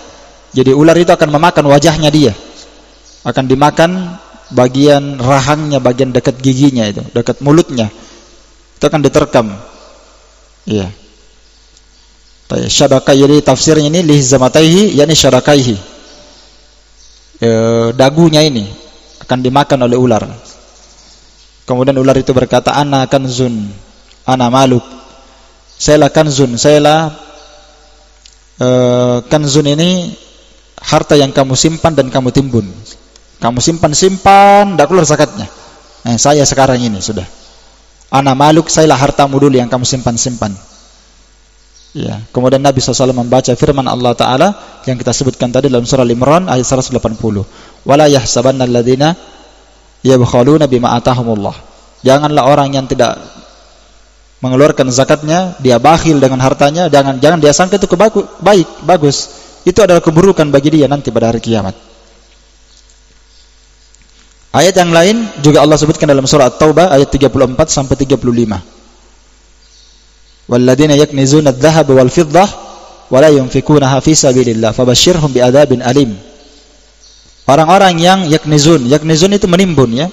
[SPEAKER 1] Jadi ular itu akan memakan wajahnya dia, akan dimakan bagian rahangnya, bagian dekat giginya itu, dekat mulutnya. Itu akan diterkam. Iya. Syadakai, jadi tafsirnya ini lih zamataihi, yakni syadakaihi. Dagunya ini akan dimakan oleh ular. Kemudian ular itu berkata, ana kanzun, ana maluk. Sayalah kanzun, sayalah kanzun ini harta yang kamu simpan dan kamu timbun. Kamu simpan, tidak keluar zakatnya. Saya sekarang ini sudah. Ana maluk, sayalah hartamu dulu yang kamu simpan. Ya. Kemudian Nabi SAW membaca firman Allah Ta'ala yang kita sebutkan tadi dalam surah Al-Imran ayat 180. Wala yahsabanna alladhina yabkhaluna bima atahumullah. Janganlah orang yang tidak mengeluarkan zakatnya, dia bakhil dengan hartanya, jangan dia sangka itu bagus. Itu adalah keburukan bagi dia nanti pada hari kiamat. Ayat yang lain juga Allah sebutkan dalam surah At-Taubah ayat 34 sampai 35. Walladzina yaknizuna adh-dhahaba wal fiddah wa la yunfikunaha fi sabilillah fabashshirhum bi'adzabin alim. Orang-orang yang yaknizun itu menimbun ya.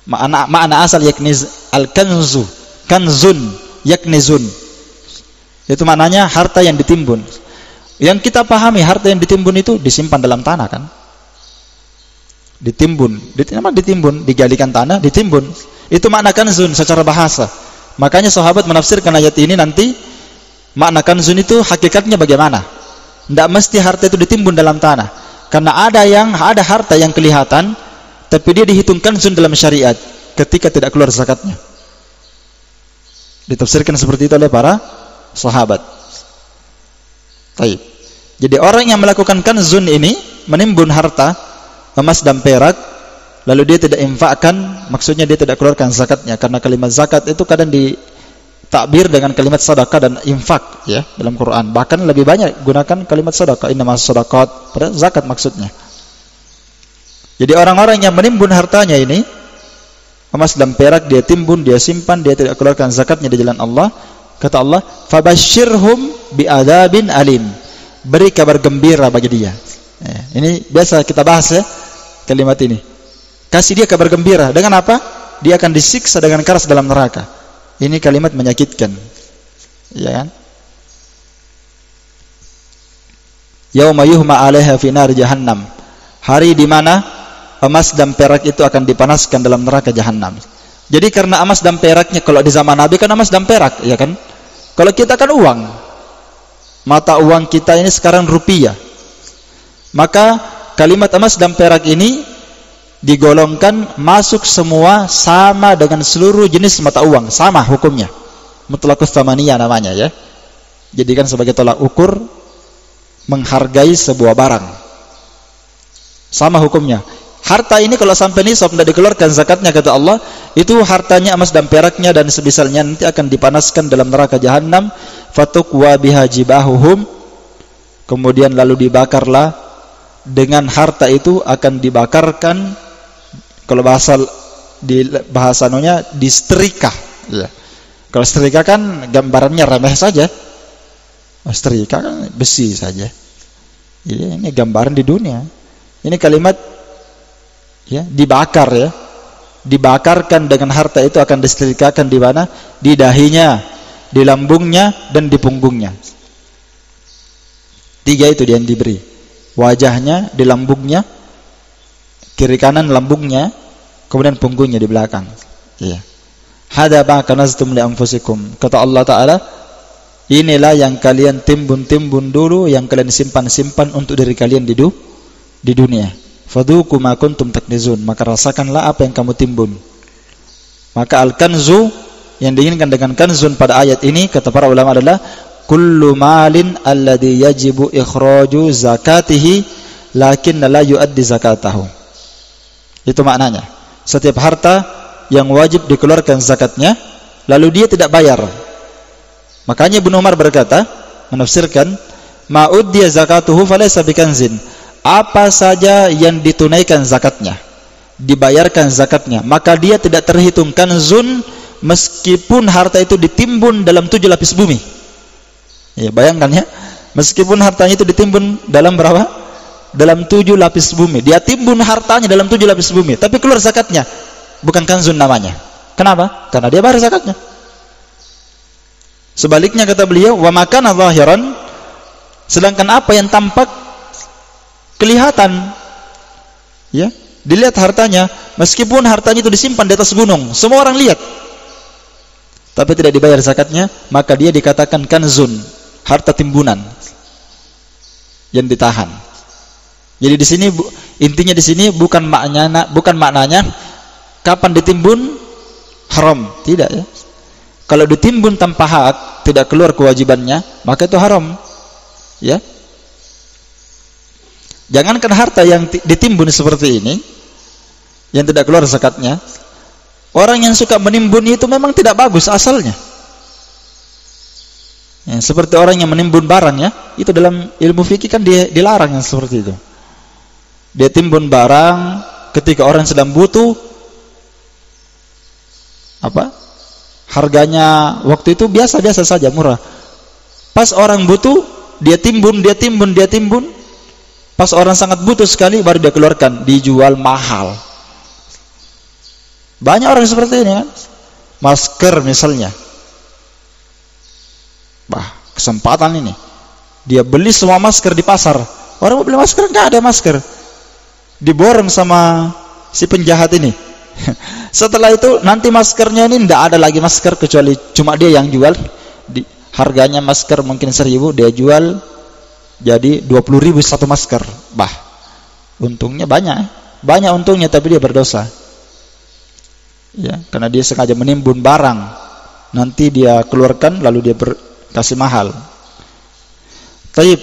[SPEAKER 1] Makna asal yakniz al-kanzu, kanzun, yaknizun. Itu maknanya harta yang ditimbun. Yang kita pahami harta yang ditimbun itu disimpan dalam tanah kan? Ditimbun, digalikan tanah, ditimbun. Itu makna kanzun secara bahasa. Makanya sahabat menafsirkan ayat ini nanti makna kanzun itu hakikatnya bagaimana? Tidak mesti harta itu ditimbun dalam tanah. Karena ada harta yang kelihatan tapi dia dihitung kanzun dalam syariat ketika tidak keluar zakatnya. Ditafsirkan seperti itu oleh para sahabat. Baik. Jadi orang yang melakukan kanzun ini menimbun harta emas dan perak lalu dia tidak infakkan, maksudnya dia tidak keluarkan zakatnya, karena kalimat zakat itu kadang ditakbir dengan kalimat sedekah dan infak ya dalam Quran. Bahkan lebih banyak gunakan kalimat sedekah, innamas shadaqat, pada zakat maksudnya. Jadi orang-orang yang menimbun hartanya ini emas dan perak dia timbun, dia simpan, dia tidak keluarkan zakatnya di jalan Allah, kata Allah, fabashshirhum bi'adzabin alim. Beri kabar gembira bagi dia. Ini biasa kita bahas ya kalimat ini. Kasih dia kabar gembira. Dengan apa? Dia akan disiksa dengan keras dalam neraka. Ini kalimat menyakitkan. Ya kan? Yauma yuhma 'alaiha fi nar jahannam. Hari di mana emas dan perak itu akan dipanaskan dalam neraka jahanam. Jadi karena emas dan peraknya, kalau di zaman Nabi kan emas dan perak, ya kan? Kalau kita kan uang. Mata uang kita ini sekarang rupiah. Maka kalimat emas dan perak ini digolongkan masuk semua sama dengan seluruh jenis mata uang, sama hukumnya. Mutlaqus tsamaniyah namanya ya. Jadikan sebagai tolak ukur menghargai sebuah barang. Sama hukumnya. Harta ini kalau sampai nisab tidak dikeluarkan zakatnya, kata Allah, itu hartanya emas dan peraknya dan semisalnya nanti akan dipanaskan dalam neraka jahanam, fatuqwa biha jibahuhum, kemudian lalu dibakarlah dengan harta itu, akan dibakarkan, kalau bahasanya disetrika ya. Kalau setrika kan gambarannya remeh saja, setrika kan besi saja. Jadi ini gambaran di dunia. Ini kalimat ya, dibakar ya, dibakarkan dengan harta itu, akan disetrikakan di mana? Di dahinya, di lambungnya, dan di punggungnya. 3 itu dia yang diberi. Wajahnya, di lambungnya, kiri kanan lambungnya, kemudian punggungnya di belakang. Iya. Hada ma kanaztum li anfusikum. Kata Allah Ta'ala, inilah yang kalian timbun-timbun dulu, yang kalian simpan-simpan untuk diri kalian di dunia. Fadhuku ma kuntum taknizun, maka rasakanlah apa yang kamu timbun. Maka al-kanzu yang diinginkan dengan kanzun pada ayat ini, kata para ulama, adalah kullu malin alladhi yajibu ikhraju zakatihi lakin la yuaddi zakatahu. Itu maknanya. Setiap harta yang wajib dikeluarkan zakatnya lalu dia tidak bayar. Makanya Ibnu Umar berkata, menafsirkan, ma'uddiya zakatuhu falaysa bikanzin. Apa saja yang ditunaikan zakatnya, dibayarkan zakatnya, maka dia tidak terhitung kanzun meskipun harta itu ditimbun dalam 7 lapis bumi. Ya, bayangkan ya, meskipun hartanya itu ditimbun dalam berapa? Dalam 7 lapis bumi. Dia timbun hartanya dalam 7 lapis bumi, tapi keluar zakatnya, bukan kanzun namanya. Kenapa? Karena dia bayar zakatnya. Sebaliknya kata beliau, wa makana zahiran, sedangkan apa yang tampak kelihatan ya, Dilihat hartanya, meskipun hartanya itu disimpan di atas gunung, semua orang lihat, tapi tidak dibayar zakatnya, maka dia dikatakan kanzun, harta timbunan yang ditahan. Jadi di sini intinya di sini bukan maknanya kapan ditimbun haram, tidak ya. Kalau ditimbun tanpa hak, tidak keluar kewajibannya, maka itu haram. Ya. Jangankan harta yang ditimbun seperti ini, yang tidak keluar zakatnya, orang yang suka menimbun itu memang tidak bagus asalnya. Ya, seperti orang yang menimbun barang ya, itu dalam ilmu fikih kan dilarang yang seperti itu. Dia timbun barang ketika orang sedang butuh, harganya waktu itu biasa-biasa saja, murah. Pas orang butuh, dia timbun. Pas orang sangat butuh sekali, baru dia keluarkan, dijual mahal. Banyak orang seperti ini kan. Masker misalnya, kesempatan ini, dia beli semua masker di pasar. Orang mau beli masker, nggak ada masker, diborong sama si penjahat ini. Setelah itu nanti maskernya ini tidak ada lagi masker, kecuali cuma dia yang jual. Harganya masker mungkin 1.000, dia jual jadi 20.000 satu masker. Untungnya banyak untungnya, tapi dia berdosa. Ya, karena dia sengaja menimbun barang, nanti dia keluarkan lalu dia kasih mahal. Taib.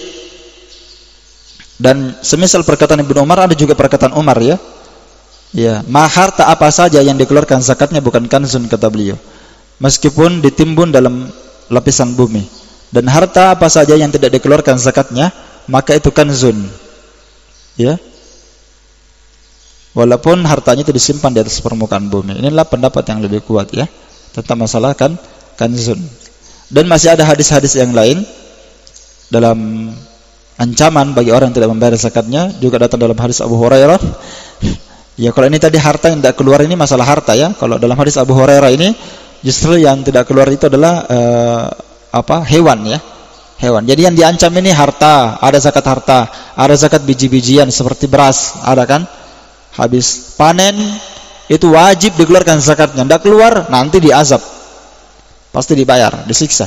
[SPEAKER 1] Dan semisal perkataan Ibnu Umar, ada juga perkataan Umar ya. Ya, harta apa saja yang dikeluarkan zakatnya bukan kanzun, kata beliau, meskipun ditimbun dalam lapisan bumi. Dan harta apa saja yang tidak dikeluarkan zakatnya, maka itu kanzun. Ya. Walaupun hartanya itu disimpan di atas permukaan bumi. Inilah pendapat yang lebih kuat ya tentang masalah kanzun. Dan masih ada hadis-hadis yang lain dalam ancaman bagi orang yang tidak membayar zakatnya, juga datang dalam hadis Abu Hurairah. Ya, kalau ini tadi harta yang tidak keluar, ini masalah harta ya. Kalau dalam hadis Abu Hurairah ini justru yang tidak keluar itu adalah hewan ya. Hewan. Jadi yang diancam ini harta, ada zakat harta, ada zakat biji-bijian seperti beras, ada kan? Habis panen itu wajib dikeluarkan zakatnya. Tidak keluar nanti diazab, pasti dibayar, disiksa.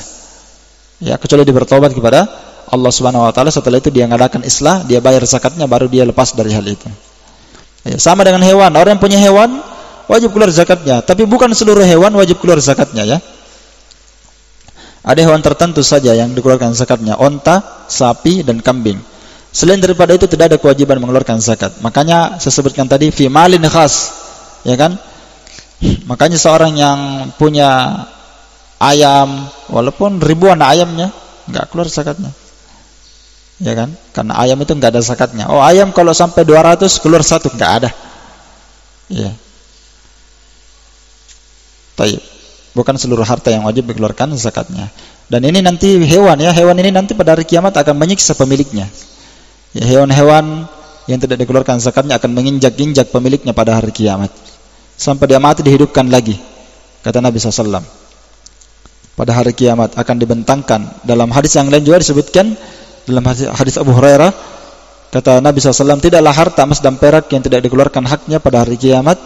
[SPEAKER 1] Ya, kecuali dia bertobat kepada Allah Subhanahu wa taala, setelah itu dia mengadakan islah, dia bayar zakatnya, baru dia lepas dari hal itu. Ya, sama dengan hewan. Orang yang punya hewan wajib keluar zakatnya, tapi bukan seluruh hewan wajib keluar zakatnya ya. Ada hewan tertentu saja yang dikeluarkan zakatnya, onta, sapi, dan kambing. Selain daripada itu tidak ada kewajiban mengeluarkan zakat. Makanya saya sebutkan tadi fi malin khas, ya kan? Makanya seorang yang punya ayam, walaupun ribuan ayamnya, enggak keluar zakatnya. Ya kan? Karena ayam itu enggak ada zakatnya. Oh, ayam kalau sampai 200 keluar satu, enggak ada. Ya. Baik. Bukan seluruh harta yang wajib dikeluarkan zakatnya. Dan ini nanti hewan ya, hewan ini nanti pada hari kiamat akan menyiksa pemiliknya. Ya, hewan-hewan yang tidak dikeluarkan zakatnya akan menginjak-injak pemiliknya pada hari kiamat sampai dia mati, dihidupkan lagi. Kata Nabi SAW, pada hari kiamat akan dibentangkan. Dalam hadis yang lain juga disebutkan, dalam hadis Abu Hurairah, kata Nabi SAW, tidaklah harta emas dan perak yang tidak dikeluarkan haknya pada hari kiamat,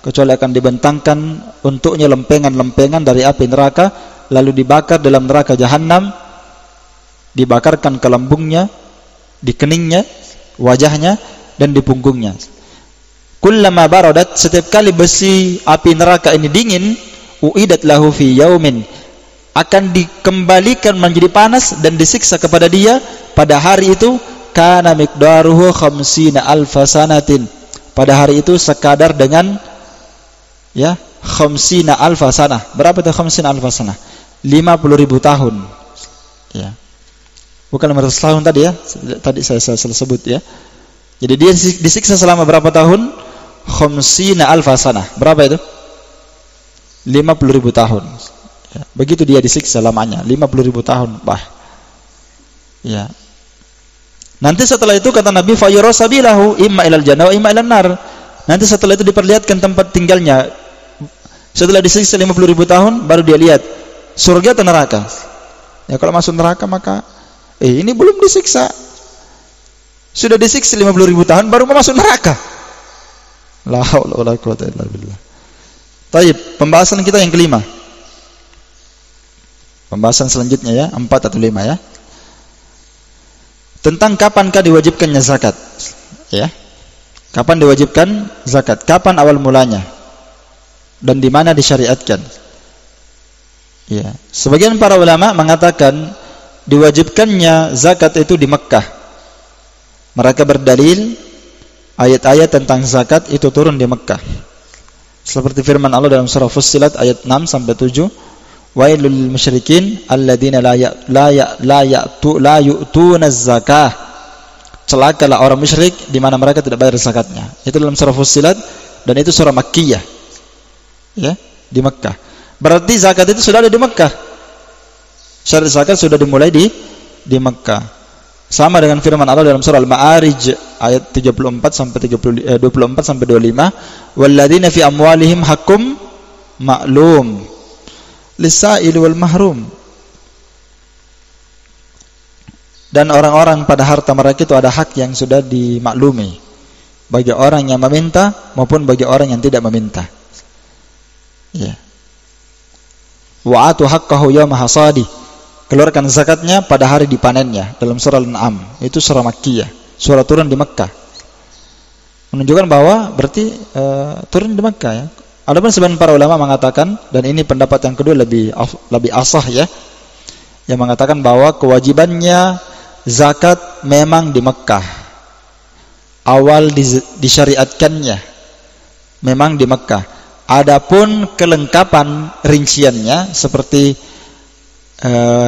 [SPEAKER 1] kecuali akan dibentangkan untuknya lempengan-lempengan dari api neraka, lalu dibakar dalam neraka jahanam, dibakarkan ke lambungnya, di keningnya, wajahnya, dan di punggungnya. Kullama baradat, setiap kali besi api neraka ini dingin, uidat lahu fi yaumin, akan dikembalikan menjadi panas dan disiksa kepada dia pada hari itu, kana miqdaruhu 50 alfa sanatin, pada hari itu sekadar dengan 50 alfa sanah. Berapa itu 50 alfa sanah? 50.000 tahun ya. Bukan 500 tahun tadi ya. Tadi saya sebut ya. Jadi dia disiksa selama berapa tahun? 50 alfa sanah. Berapa itu? 50.000 tahun ya. Begitu dia disiksa lamanya, 50.000 tahun. Ya. Nanti setelah itu kata Nabi, fa yurasabilahu imma ilal jannah wa imma ilan nar. Nanti setelah itu diperlihatkan tempat tinggalnya. Setelah disiksa 50.000 tahun, baru dia lihat surga atau neraka. Ya, kalau masuk neraka maka ini belum disiksa. Sudah disiksa 50.000 tahun baru mau masuk neraka. La haula wala quwwata illa billah. Baik, pembahasan kita yang kelima. Pembahasan selanjutnya ya, 4 atau 5 ya. Tentang kapankah diwajibkannya zakat? Ya. Kapan diwajibkan zakat? Kapan awal mulanya? Dan di mana disyariatkan? Ya. Sebagian para ulama mengatakan diwajibkannya zakat itu di Mekkah. Mereka berdalil ayat-ayat tentang zakat itu turun di Mekkah. Seperti firman Allah dalam surah Fussilat ayat 6 sampai 7, wailul lil musyrikin alladzina la yu'tuna zakah. Celakalah orang musyrik di mana mereka tidak bayar zakatnya. Itu dalam surah Fussilat dan itu surah Makkiyah. Ya, di Mekkah. Berarti zakat itu sudah ada di Mekkah. Syariat zakat sudah dimulai di Mekkah. Sama dengan firman Allah dalam surah Al-Ma'arij ayat 24 sampai 24 sampai 25, walladzina fi amwalihim haqqum ma'lum lis-sa'il wal mahrum. Dan orang-orang pada harta mereka itu ada hak yang sudah dimaklumi bagi orang yang meminta maupun bagi orang yang tidak meminta. Ya. Wa atu haqqahu yawma hasadi. Keluarkan zakatnya pada hari dipanennya dalam surah Al-An'am. Itu surah Makkiyah, surah turun di Mekkah. Menunjukkan bahwa berarti turun di Mekkah ya. Adapun sebagian para ulama mengatakan, dan ini pendapat yang kedua lebih asah ya, yang mengatakan bahwa kewajibannya zakat memang di Mekkah. Awal disyariatkannya memang di Mekkah. Adapun kelengkapan rinciannya seperti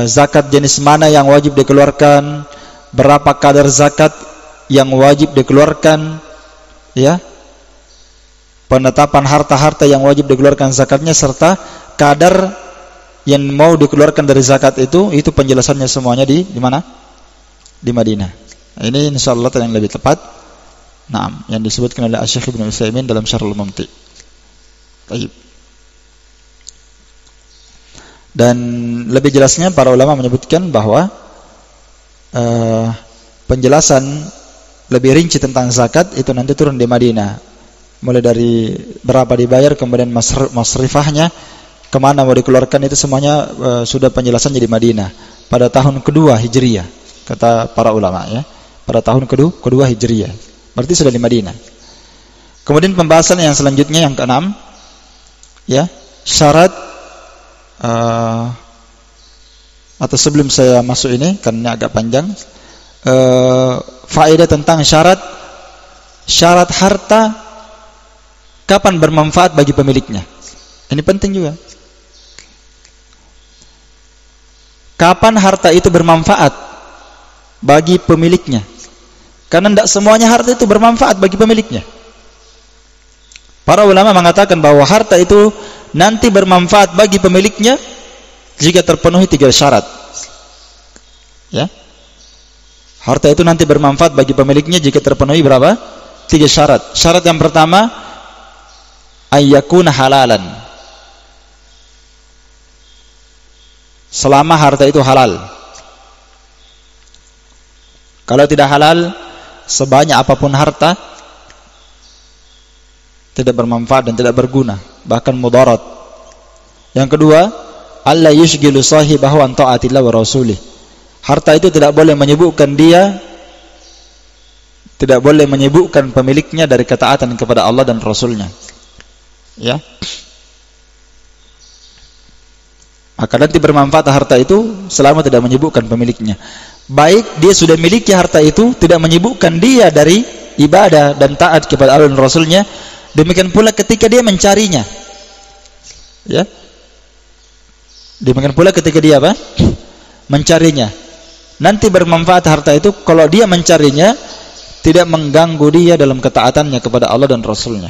[SPEAKER 1] zakat jenis mana yang wajib dikeluarkan, berapa kadar zakat yang wajib dikeluarkan, ya, penetapan harta-harta yang wajib dikeluarkan zakatnya serta kadar yang mau dikeluarkan dari zakat itu penjelasannya semuanya di mana? Di Madinah. Ini insyaallah yang lebih tepat. Nah, yang disebutkan oleh Asy-Syaikh Ibnu Utsaimin dalam Syarhul Mumti'. Baik. Dan lebih jelasnya para ulama menyebutkan bahwa penjelasan lebih rinci tentang zakat itu nanti turun di Madinah. Mulai dari berapa dibayar, kemudian masrifahnya, kemana mau dikeluarkan, itu semuanya sudah penjelasannya di Madinah pada tahun kedua Hijriyah, kata para ulama ya. Pada tahun kedua Hijriyah, berarti sudah di Madinah. Kemudian pembahasan yang selanjutnya yang keenam, ya, syarat. Atau sebelum saya masuk ini karena agak panjang, faedah tentang syarat harta kapan bermanfaat bagi pemiliknya. Ini penting juga. Kapan harta itu bermanfaat bagi pemiliknya? Karena tidak semuanya harta itu bermanfaat bagi pemiliknya. Para ulama mengatakan bahwa harta itu nanti bermanfaat bagi pemiliknya jika terpenuhi 3 syarat. Ya. Harta itu nanti bermanfaat bagi pemiliknya jika terpenuhi berapa? 3 syarat. Syarat yang pertama, ayyakuna halalan. Selama harta itu halal. Kalau tidak halal, sebanyak apapun harta tidak bermanfaat dan tidak berguna, bahkan mudarat. Yang kedua, alla yushghilu sahibahu an ta'atillah wa rasulih. Harta itu tidak boleh menyibukkan pemiliknya dari ketaatan kepada Allah dan Rasulnya. Ya. Maka nanti bermanfaat harta itu selama tidak menyibukkan pemiliknya. Baik dia sudah miliki harta itu, tidak menyibukkan dia dari ibadah dan taat kepada Allah dan Rasulnya. Demikian pula ketika dia mencarinya, ya. Demikian pula ketika dia mencarinya, nanti bermanfaat harta itu kalau dia mencarinya tidak mengganggu dia dalam ketaatannya kepada Allah dan Rasulnya,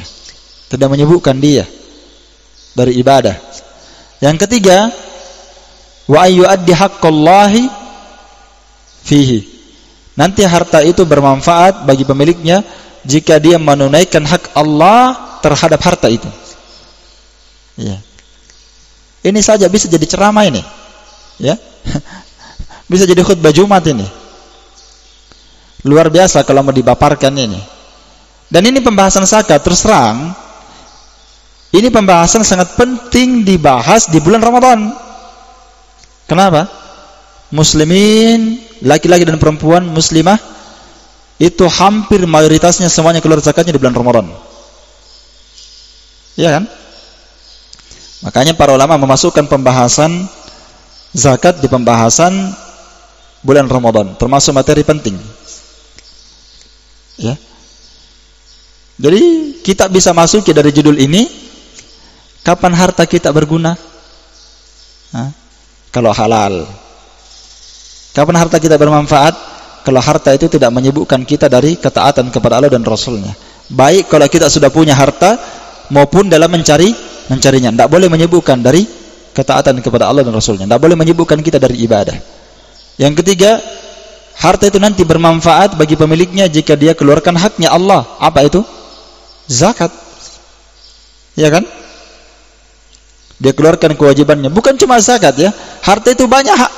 [SPEAKER 1] tidak menyibukkan dia dari ibadah. Yang ketiga, wa ayyuaddi haqqallahi fihi. Nanti harta itu bermanfaat bagi pemiliknya jika dia menunaikan hak Allah terhadap harta itu. Ya. Ini saja bisa jadi ceramah ini. Ya. Bisa jadi khutbah Jumat ini. Luar biasa kalau mau dipaparkan ini. Dan ini pembahasan zakat, terus terang, ini pembahasan sangat penting dibahas di bulan Ramadan. Kenapa? Muslimin, laki-laki dan perempuan muslimah, itu hampir mayoritasnya semuanya keluar zakatnya di bulan Ramadan. Iya kan? Makanya para ulama memasukkan pembahasan zakat di pembahasan bulan Ramadan, termasuk materi penting. Ya. Jadi kita bisa masuki dari judul ini, kapan harta kita berguna? Kalau halal. Kapan harta kita bermanfaat? Kalau harta itu tidak menyibukkan kita dari ketaatan kepada Allah dan Rasulnya. Baik kalau kita sudah punya harta maupun dalam mencarinya. Tidak boleh menyibukkan dari ketaatan kepada Allah dan Rasulnya. Tidak boleh menyibukkan kita dari ibadah. Yang ketiga, harta itu nanti bermanfaat bagi pemiliknya jika dia keluarkan haknya Allah. Apa itu? Zakat. Ya kan? Dia keluarkan kewajibannya. Bukan cuma zakat ya. Harta itu banyak hak.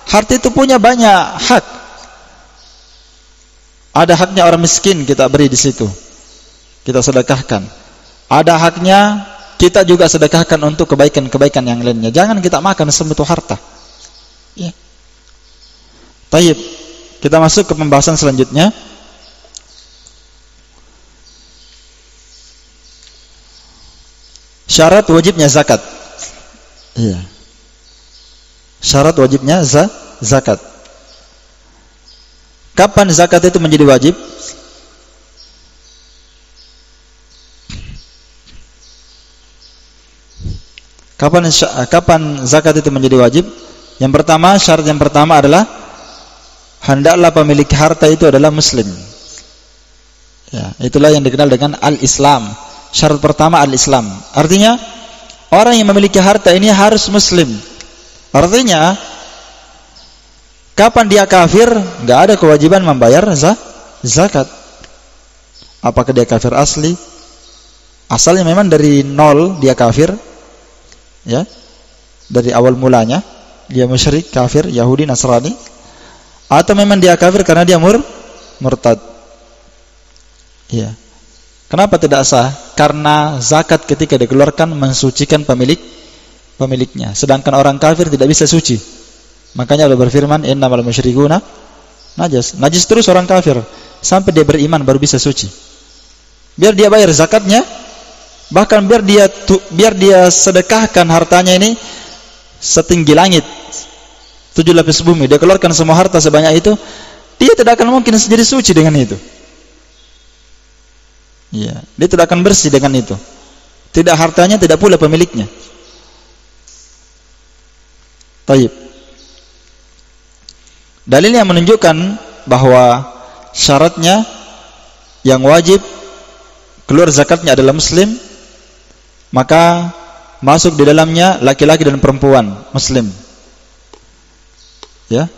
[SPEAKER 1] Harta itu punya banyak hak. Ada haknya orang miskin, kita beri di situ. Kita sedekahkan. Ada haknya, kita juga sedekahkan untuk kebaikan-kebaikan yang lainnya. Jangan kita makan semua itu harta. Ya. Baik. Kita masuk ke pembahasan selanjutnya. Syarat wajibnya zakat. Iya. Syarat wajibnya zakat. Kapan zakat itu menjadi wajib? Kapan zakat itu menjadi wajib? Yang pertama, syarat yang pertama adalah hendaklah pemilik harta itu adalah muslim. Ya, itulah yang dikenal dengan al-Islam. Syarat pertama al-Islam. Artinya orang yang memiliki harta ini harus muslim. Artinya kapan dia kafir, nggak ada kewajiban membayar zakat. Apakah dia kafir asli? Asalnya memang dari nol dia kafir, ya, dari awal mulanya dia musyrik, kafir, Yahudi, Nasrani, atau memang dia kafir karena dia murtad. Ya. Kenapa tidak sah? Karena zakat ketika dikeluarkan mensucikan pemiliknya. Sedangkan orang kafir tidak bisa suci. Makanya Allah berfirman, innamal musyrikuna najas. Najis terus orang kafir sampai dia beriman baru bisa suci. Biar dia bayar zakatnya, bahkan biar dia sedekahkan hartanya ini setinggi langit, 7 lapis bumi, dia keluarkan semua harta sebanyak itu, dia tidak akan mungkin jadi suci dengan itu. Ya, dia tidak akan bersih dengan itu. Tidak hartanya, tidak pula pemiliknya. Taib. Dalil yang menunjukkan bahwa syaratnya yang wajib keluar zakatnya adalah muslim, maka masuk di dalamnya laki-laki dan perempuan muslim. Ya.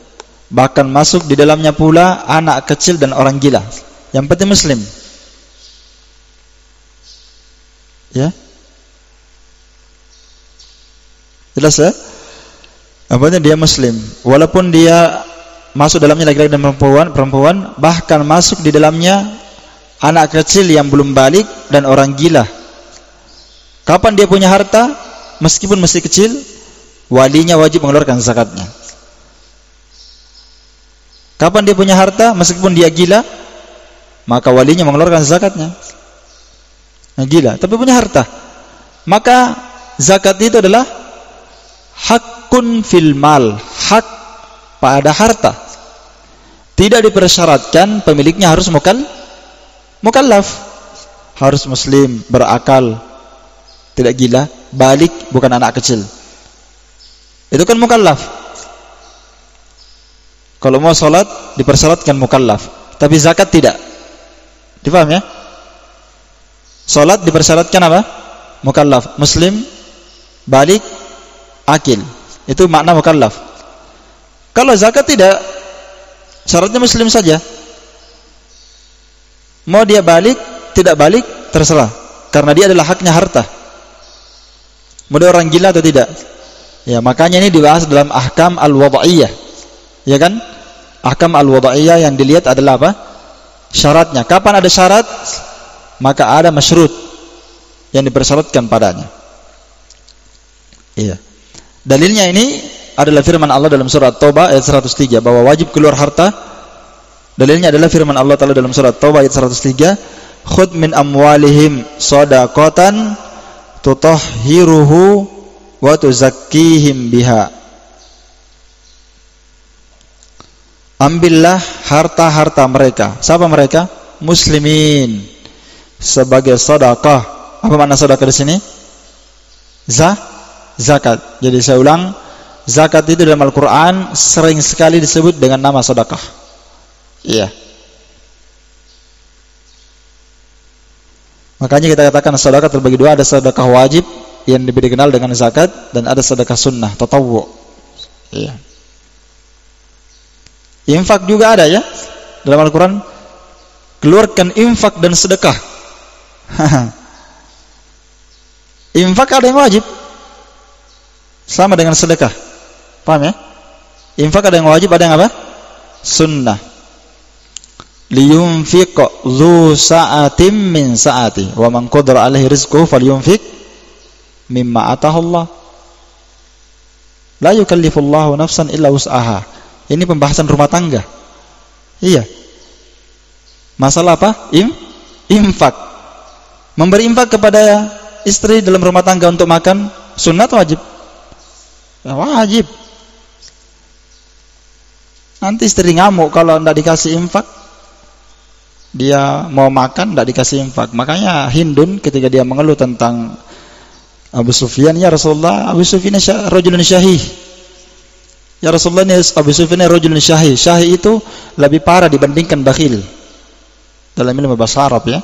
[SPEAKER 1] Bahkan masuk di dalamnya pula anak kecil dan orang gila. Yang penting muslim. Ya. Jelas ya? Apanya dia muslim, walaupun dia masuk dalamnya laki-laki dan perempuan, bahkan masuk di dalamnya anak kecil yang belum balik dan orang gila. Kapan dia punya harta, meskipun masih kecil, walinya wajib mengeluarkan zakatnya. Kapan dia punya harta, meskipun dia gila, maka walinya mengeluarkan zakatnya. Gila, tapi punya harta, maka zakat itu adalah hakun fil mal, hak pada harta. Tidak dipersyaratkan pemiliknya harus mukallaf, harus muslim, berakal, tidak gila, balik, bukan anak kecil. Itu kan mukallaf. Kalau mau sholat dipersyaratkan mukallaf, tapi zakat tidak. Dipaham ya? Sholat dipersyaratkan apa? Mukallaf, muslim, balik, akil. Itu makna mukallaf. Kalau zakat tidak, syaratnya muslim saja. Mau dia balik, tidak balik, terserah. Karena dia adalah haknya harta. Mau dia orang gila atau tidak. Ya, makanya ini dibahas dalam ahkam al-wada'iyah. Ya kan? Ahkam al-wada'iyah yang dilihat adalah apa? Syaratnya. Kapan ada syarat? maka ada masyrut yang dipersyaratkan padanya. Iya. Dalilnya ini adalah firman Allah dalam surat Taubah ayat 103 bahwa wajib keluar harta. Dalilnya adalah firman Allah Ta'ala dalam surat Taubah ayat 103, khudh min amwalihim shadaqatan tutahhiruhu wa tuzakkihim biha. Ambillah harta-harta mereka. Siapa mereka? Muslimin, sebagai sedekah. Apa makna sedekah di sini? Zakat. Jadi saya ulang, zakat itu dalam Al-Qur'an sering sekali disebut dengan nama sedekah. Iya. Makanya kita katakan sedekah terbagi dua, ada sedekah wajib yang dikenal dengan zakat dan ada sedekah sunnah, tatawwu. Iya. Infak juga ada ya dalam Al-Quran, keluarkan infak dan sedekah. Infak ada yang wajib sama dengan sedekah, paham ya? Infak ada yang wajib, ada yang apa? Sunnah. Liyunfiq dzu sa'atin min sa'ati wa man qadara alaihi rizquhu falyunfiq mimma atahu Allah. La yukallifullahu nafsan illa wus'aha. Ini pembahasan rumah tangga. Iya. Masalah apa? Infak. Memberi infak kepada istri dalam rumah tangga untuk makan sunnah atau wajib? Ya, wajib. Nanti istri ngamuk kalau tidak dikasih infak. Dia mau makan tidak dikasih infak. Makanya Hindun ketika dia mengeluh tentang Abu Sufyan, ya Rasulullah, Abu Sufyan rajulun syahih. Ya Rasulullah, ini Abu Sufyan rajulun syahih. Syahih itu lebih parah dibandingkan bakhil. Dalam ilmu bahasa Arab ya.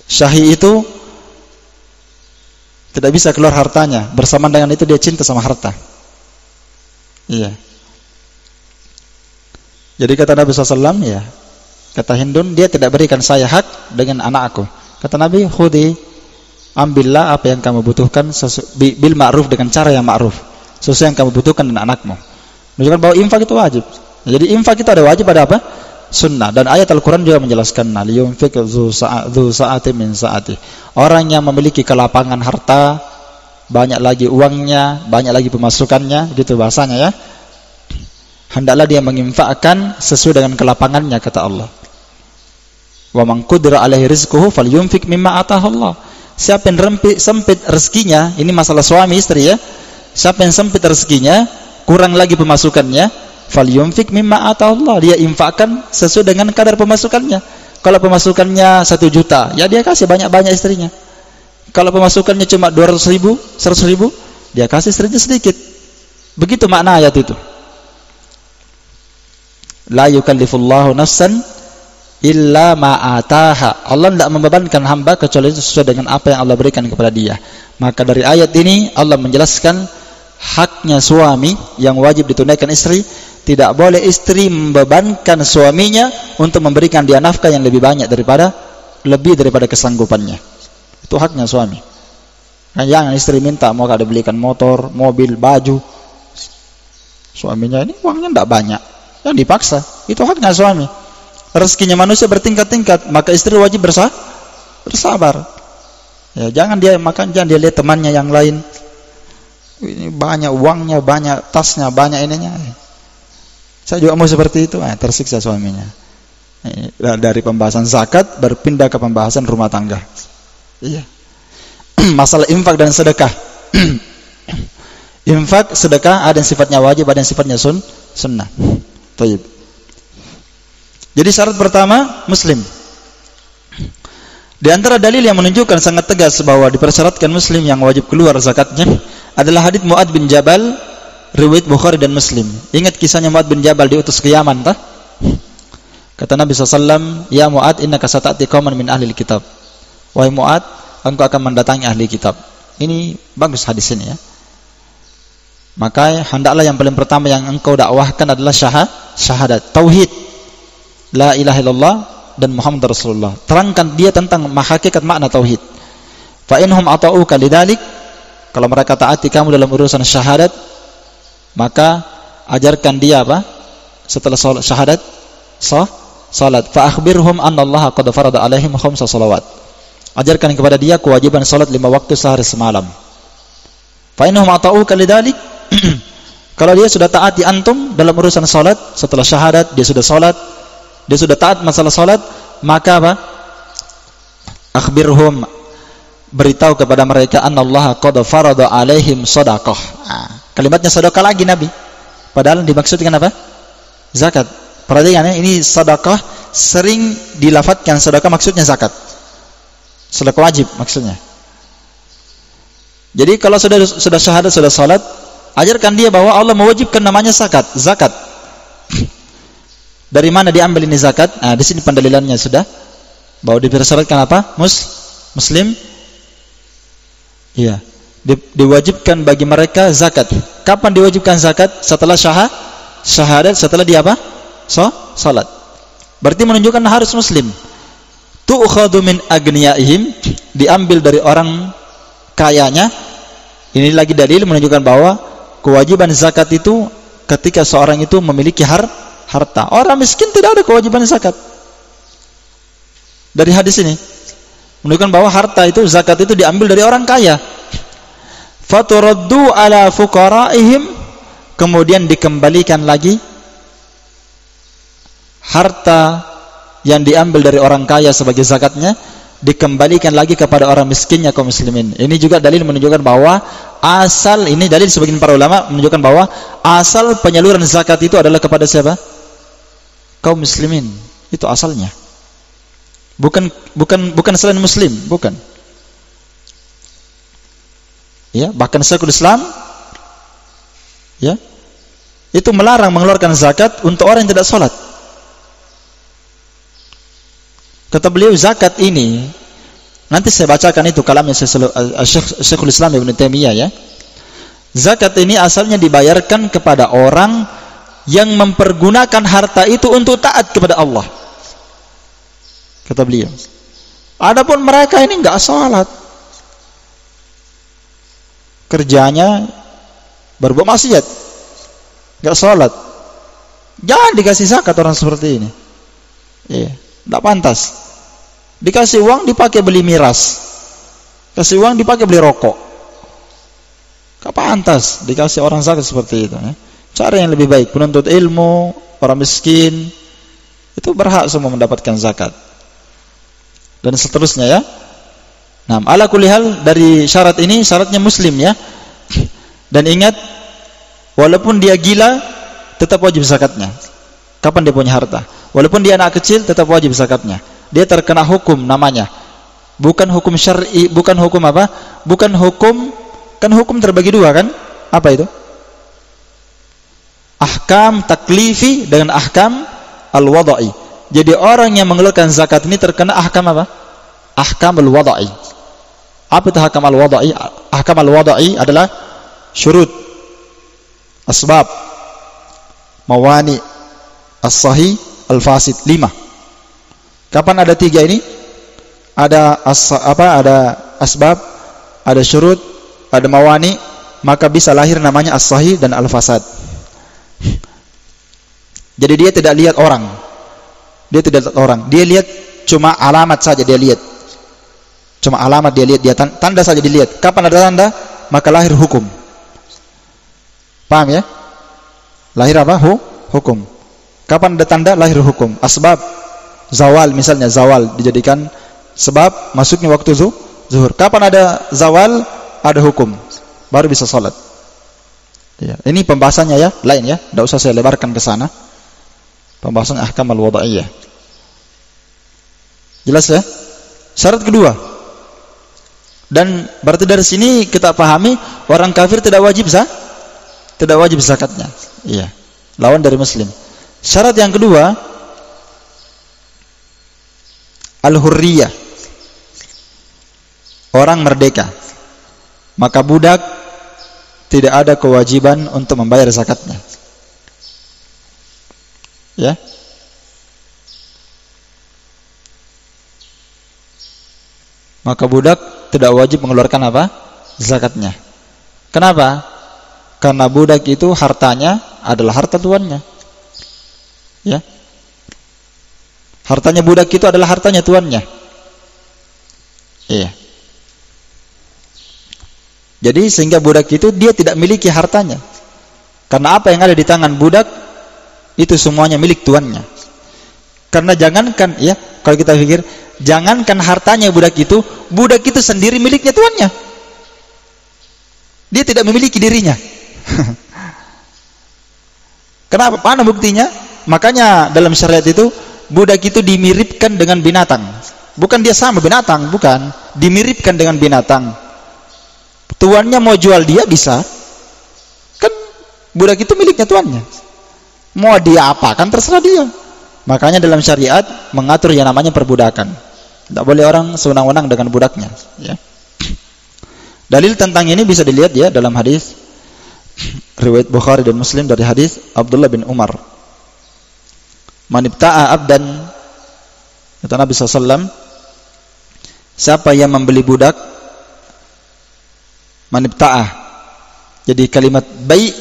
[SPEAKER 1] Syahih itu tidak bisa keluar hartanya. Bersamaan dengan itu dia cinta sama harta. Iya. Jadi kata Nabi SAW, ya, kata Hindun, dia tidak berikan saya hak dengan anak aku. Kata Nabi, khudi, ambillah apa yang kamu butuhkan bil ma'ruf, dengan cara yang ma'ruf, sesuai yang kamu butuhkan dan anakmu. Menunjukkan bahwa infak itu wajib. Jadi infak itu ada wajib, ada apa? Sunnah. Dan ayat Al-Quran juga menjelaskan, liyunfiq dzu sa'atin min sa'ati. Orang yang memiliki kelapangan harta, banyak lagi uangnya, banyak lagi pemasukannya, gitu bahasanya ya, hendaklah dia menginfakkan sesuai dengan kelapangannya, kata Allah. Wa man qudira alaihi rizquhu falyunfiq mimma atahu Allah. Siapa yang sempit rezekinya, ini masalah suami istri ya. Siapa yang sempit rezekinya, kurang lagi pemasukannya, falyunfiq mimma atahu Allah. Dia infakkan sesuai dengan kadar pemasukannya. Kalau pemasukannya 1 juta, ya dia kasih banyak-banyak istrinya. Kalau pemasukannya cuma 200.000, 100.000, dia kasih istrinya sedikit. Begitu makna ayat itu. La yukallifullahu nafsan illa ma'ataha. Allah tidak membebankan hamba kecuali sesuai dengan apa yang Allah berikan kepada dia. Maka dari ayat ini Allah menjelaskan haknya suami yang wajib ditunaikan istri. Tidak boleh istri membebankan suaminya untuk memberikan dia nafkah yang lebih daripada kesanggupannya. Itu haknya suami. Kan jangan istri minta mau kada belikan motor, mobil, baju. Suaminya ini uangnya tidak banyak, yang dipaksa. Itu haknya suami. Rezekinya manusia bertingkat-tingkat, maka istri wajib bersabar. Ya, jangan dia lihat temannya yang lain. Ini banyak uangnya, banyak tasnya, banyak ininya. Saya juga mau seperti itu, tersiksa suaminya. Dari pembahasan zakat berpindah ke pembahasan rumah tangga. Iya. Masalah infak dan sedekah. Infak, sedekah ada yang sifatnya wajib, ada yang sifatnya sunnah. Baik. Jadi syarat pertama Muslim. Di antara dalil yang menunjukkan sangat tegas bahwa dipersyaratkan Muslim yang wajib keluar zakatnya adalah hadits Mu'adz bin Jabal, riwayat Bukhari dan Muslim. Ingat kisahnya Mu'adz bin Jabal diutus ke Yaman, tak? Kata Nabi SAW, ya Mu'adz, innaka sata'ti qauman min ahli kitab. Wahai Mu'adz, engkau akan mendatangi ahli kitab. Ini bagus hadis ini ya. Maka hendaklah yang paling pertama yang engkau dakwahkan adalah syahadat, tauhid, la ilaha illallah dan Muhammad Rasulullah. Terangkan dia tentang hakikat makna tauhid. Fa inhum ata'uka lidzalik, kalau mereka taati kamu dalam urusan syahadat, maka ajarkan dia apa? Setelah syahadat, salat. Fa akhbirhum anna Allah qad farada alaihim khamsa salawat. Ajarkan kepada dia kewajiban salat 5 waktu sehari semalam. Fa innahum ata'uka lidzalik. Kalau dia sudah taati antum dalam urusan salat, setelah syahadat dia sudah salat, dia sudah taat masalah salat, maka apa? Akhbirhum, beritahu kepada mereka annallaha qad farada alaihim shadaqah. Kalimatnya sedekah lagi Nabi. Padahal dimaksudkan apa? Zakat. Perhatikan ya, ini sedekah sering dilafadzkan sedekah maksudnya zakat. Sedekah wajib maksudnya. Jadi kalau sudah syahadat, sudah salat, ajarkan dia bahwa Allah mewajibkan namanya zakat. Zakat. Dari mana diambil ini zakat? Nah, di sini pendalilannya sudah bahwa dipersyaratkan apa? Muslim. Iya. Diwajibkan bagi mereka zakat. Kapan diwajibkan zakat? Setelah syahadat, setelah dia apa? Salat. Berarti menunjukkan harus muslim. Tu'khadhu min agniyaihim, diambil dari orang kayanya. Ini lagi dalil menunjukkan bahwa kewajiban zakat itu ketika seorang itu memiliki harta. Orang miskin tidak ada kewajiban zakat. Dari hadis ini menunjukkan bahwa harta itu, zakat itu diambil dari orang kaya. Faturaddu ala fuqaraihim, kemudian dikembalikan lagi harta yang diambil dari orang kaya sebagai zakatnya, dikembalikan lagi kepada orang miskinnya kaum muslimin. Ini juga dalil menunjukkan bahwa asal, ini dalil sebagian para ulama menunjukkan bahwa asal penyaluran zakat itu adalah kepada siapa? Kaum muslimin. Itu asalnya. Bukan selain muslim, bukan. Ya, bahkan Syekhul Islam ya, itu melarang mengeluarkan zakat untuk orang yang tidak sholat. Kata beliau, zakat ini, nanti saya bacakan itu kalamnya Syekhul Islam Ibnu Taimiyah ya. Zakat ini asalnya dibayarkan kepada orang yang mempergunakan harta itu untuk taat kepada Allah. Kata beliau. Adapun mereka ini enggak salat, kerjanya berbuat maksiat, enggak salat, jangan dikasih zakat orang seperti ini. Iya, enggak pantas. Dikasih uang dipakai beli miras, kasih uang dipakai beli rokok, enggak pantas dikasih orang zakat seperti itu ya. Cara yang lebih baik, penuntut ilmu, orang miskin, itu berhak semua mendapatkan zakat. Dan seterusnya ya. Nah, ala kulli hal, dari syarat ini, syaratnya muslim ya. Dan ingat, walaupun dia gila, tetap wajib zakatnya. Kapan dia punya harta? Walaupun dia anak kecil, tetap wajib zakatnya. Dia terkena hukum namanya. Bukan hukum syar'i, bukan hukum apa? Bukan hukum, kan hukum terbagi dua kan? Apa itu? Ahkam taklifi dengan ahkam al-wada'i. Jadi orang yang mengeluarkan zakat ini terkena ahkam apa? Ahkam al-wada'i. Apa itu ahkam al-wada'i? Ahkam al-wada'i adalah syurut, asbab, mawani, as-sahih, al-fasid, 5. Kapan ada 3 ini? Ada ada asbab, ada syurut, ada mawani, maka bisa lahir namanya as-sahih dan al-fasad. Jadi dia tidak lihat orang. Dia tidak lihat orang. Dia lihat cuma alamat saja dia lihat. Cuma alamat dia lihat, dia tanda saja dilihat. Kapan ada tanda, maka lahir hukum. Paham ya? Lahir apa? Hukum. Kapan ada tanda, lahir hukum. Asbab, zawal misalnya, zawal dijadikan sebab masuknya waktu zuhur. Kapan ada zawal, ada hukum, baru bisa salat. Ya, ini pembahasannya ya, lain ya, tidak usah saya lebarkan ke sana. Pembahasan ahkam al-wada'iyah. Jelas ya? Syarat kedua. Dan berarti dari sini kita pahami orang kafir tidak wajib zakatnya. Iya. Lawan dari muslim. Syarat yang kedua, al-hurriyah. Orang merdeka. Maka budak tidak ada kewajiban untuk membayar zakatnya. Ya. Maka budak tidak wajib mengeluarkan apa? Zakatnya. Kenapa? Karena budak itu hartanya adalah harta tuannya. Ya. Hartanya budak itu adalah hartanya tuannya. Iya. Jadi sehingga budak itu dia tidak miliki hartanya. Karena apa yang ada di tangan budak itu semuanya milik tuannya. Karena jangankan ya, kalau kita pikir, jangankan hartanya budak itu sendiri miliknya tuannya. Dia tidak memiliki dirinya. Kenapa? Mana buktinya? Makanya dalam syariat itu budak itu dimiripkan dengan binatang. Bukan dia sama binatang, bukan. Dimiripkan dengan binatang. Tuannya mau jual dia bisa. Kan budak itu miliknya tuannya. Mau dia apakan terserah dia. Makanya dalam syariat mengatur yang namanya perbudakan. Tidak boleh orang sewenang-wenang dengan budaknya. Ya. Dalil tentang ini bisa dilihat ya dalam hadis riwayat Bukhari dan Muslim dari hadis Abdullah bin Umar. Man ibta'a abdan, kata Nabi SAW, siapa yang membeli budak, man ibta'a. Jadi kalimat bai'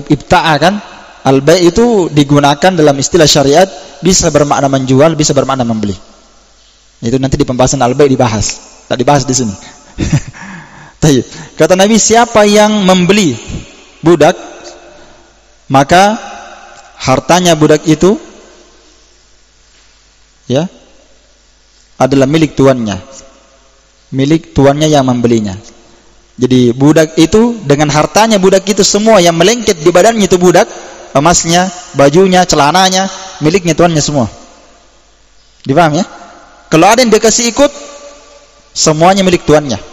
[SPEAKER 1] ibta'a kan, al-bai' itu digunakan dalam istilah syariat bisa bermakna menjual, bisa bermakna membeli. Itu nanti di pembahasan al-bai' dibahas. Tak dibahas di sini. Kata Nabi, siapa yang membeli budak, maka hartanya budak itu ya adalah milik tuannya. Milik tuannya yang membelinya. Jadi budak itu dengan hartanya budak itu semua yang melengket di badannya itu budak, emasnya, bajunya, celananya, miliknya tuannya semua. Dipaham ya? Kalau ada yang dia kasih ikut, semuanya milik tuannya.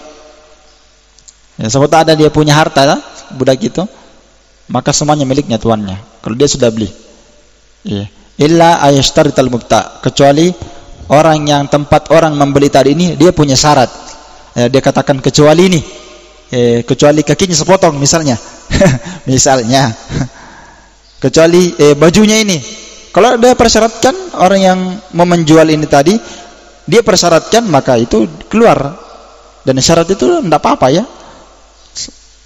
[SPEAKER 1] Ya, sebab ada dia punya harta budak itu, maka semuanya miliknya tuannya. Kalau dia sudah beli. Ya. Illa ayashtarital mubta, kecuali orang yang tempat orang membeli tadi ini dia punya syarat. Ya, dia katakan kecuali ini. Kecuali kakinya sepotong misalnya. Misalnya. Kecuali bajunya ini. Kalau dia persyaratkan orang yang mau menjual ini tadi, dia persyaratkan, maka itu keluar. Dan syarat itu tidak apa-apa ya.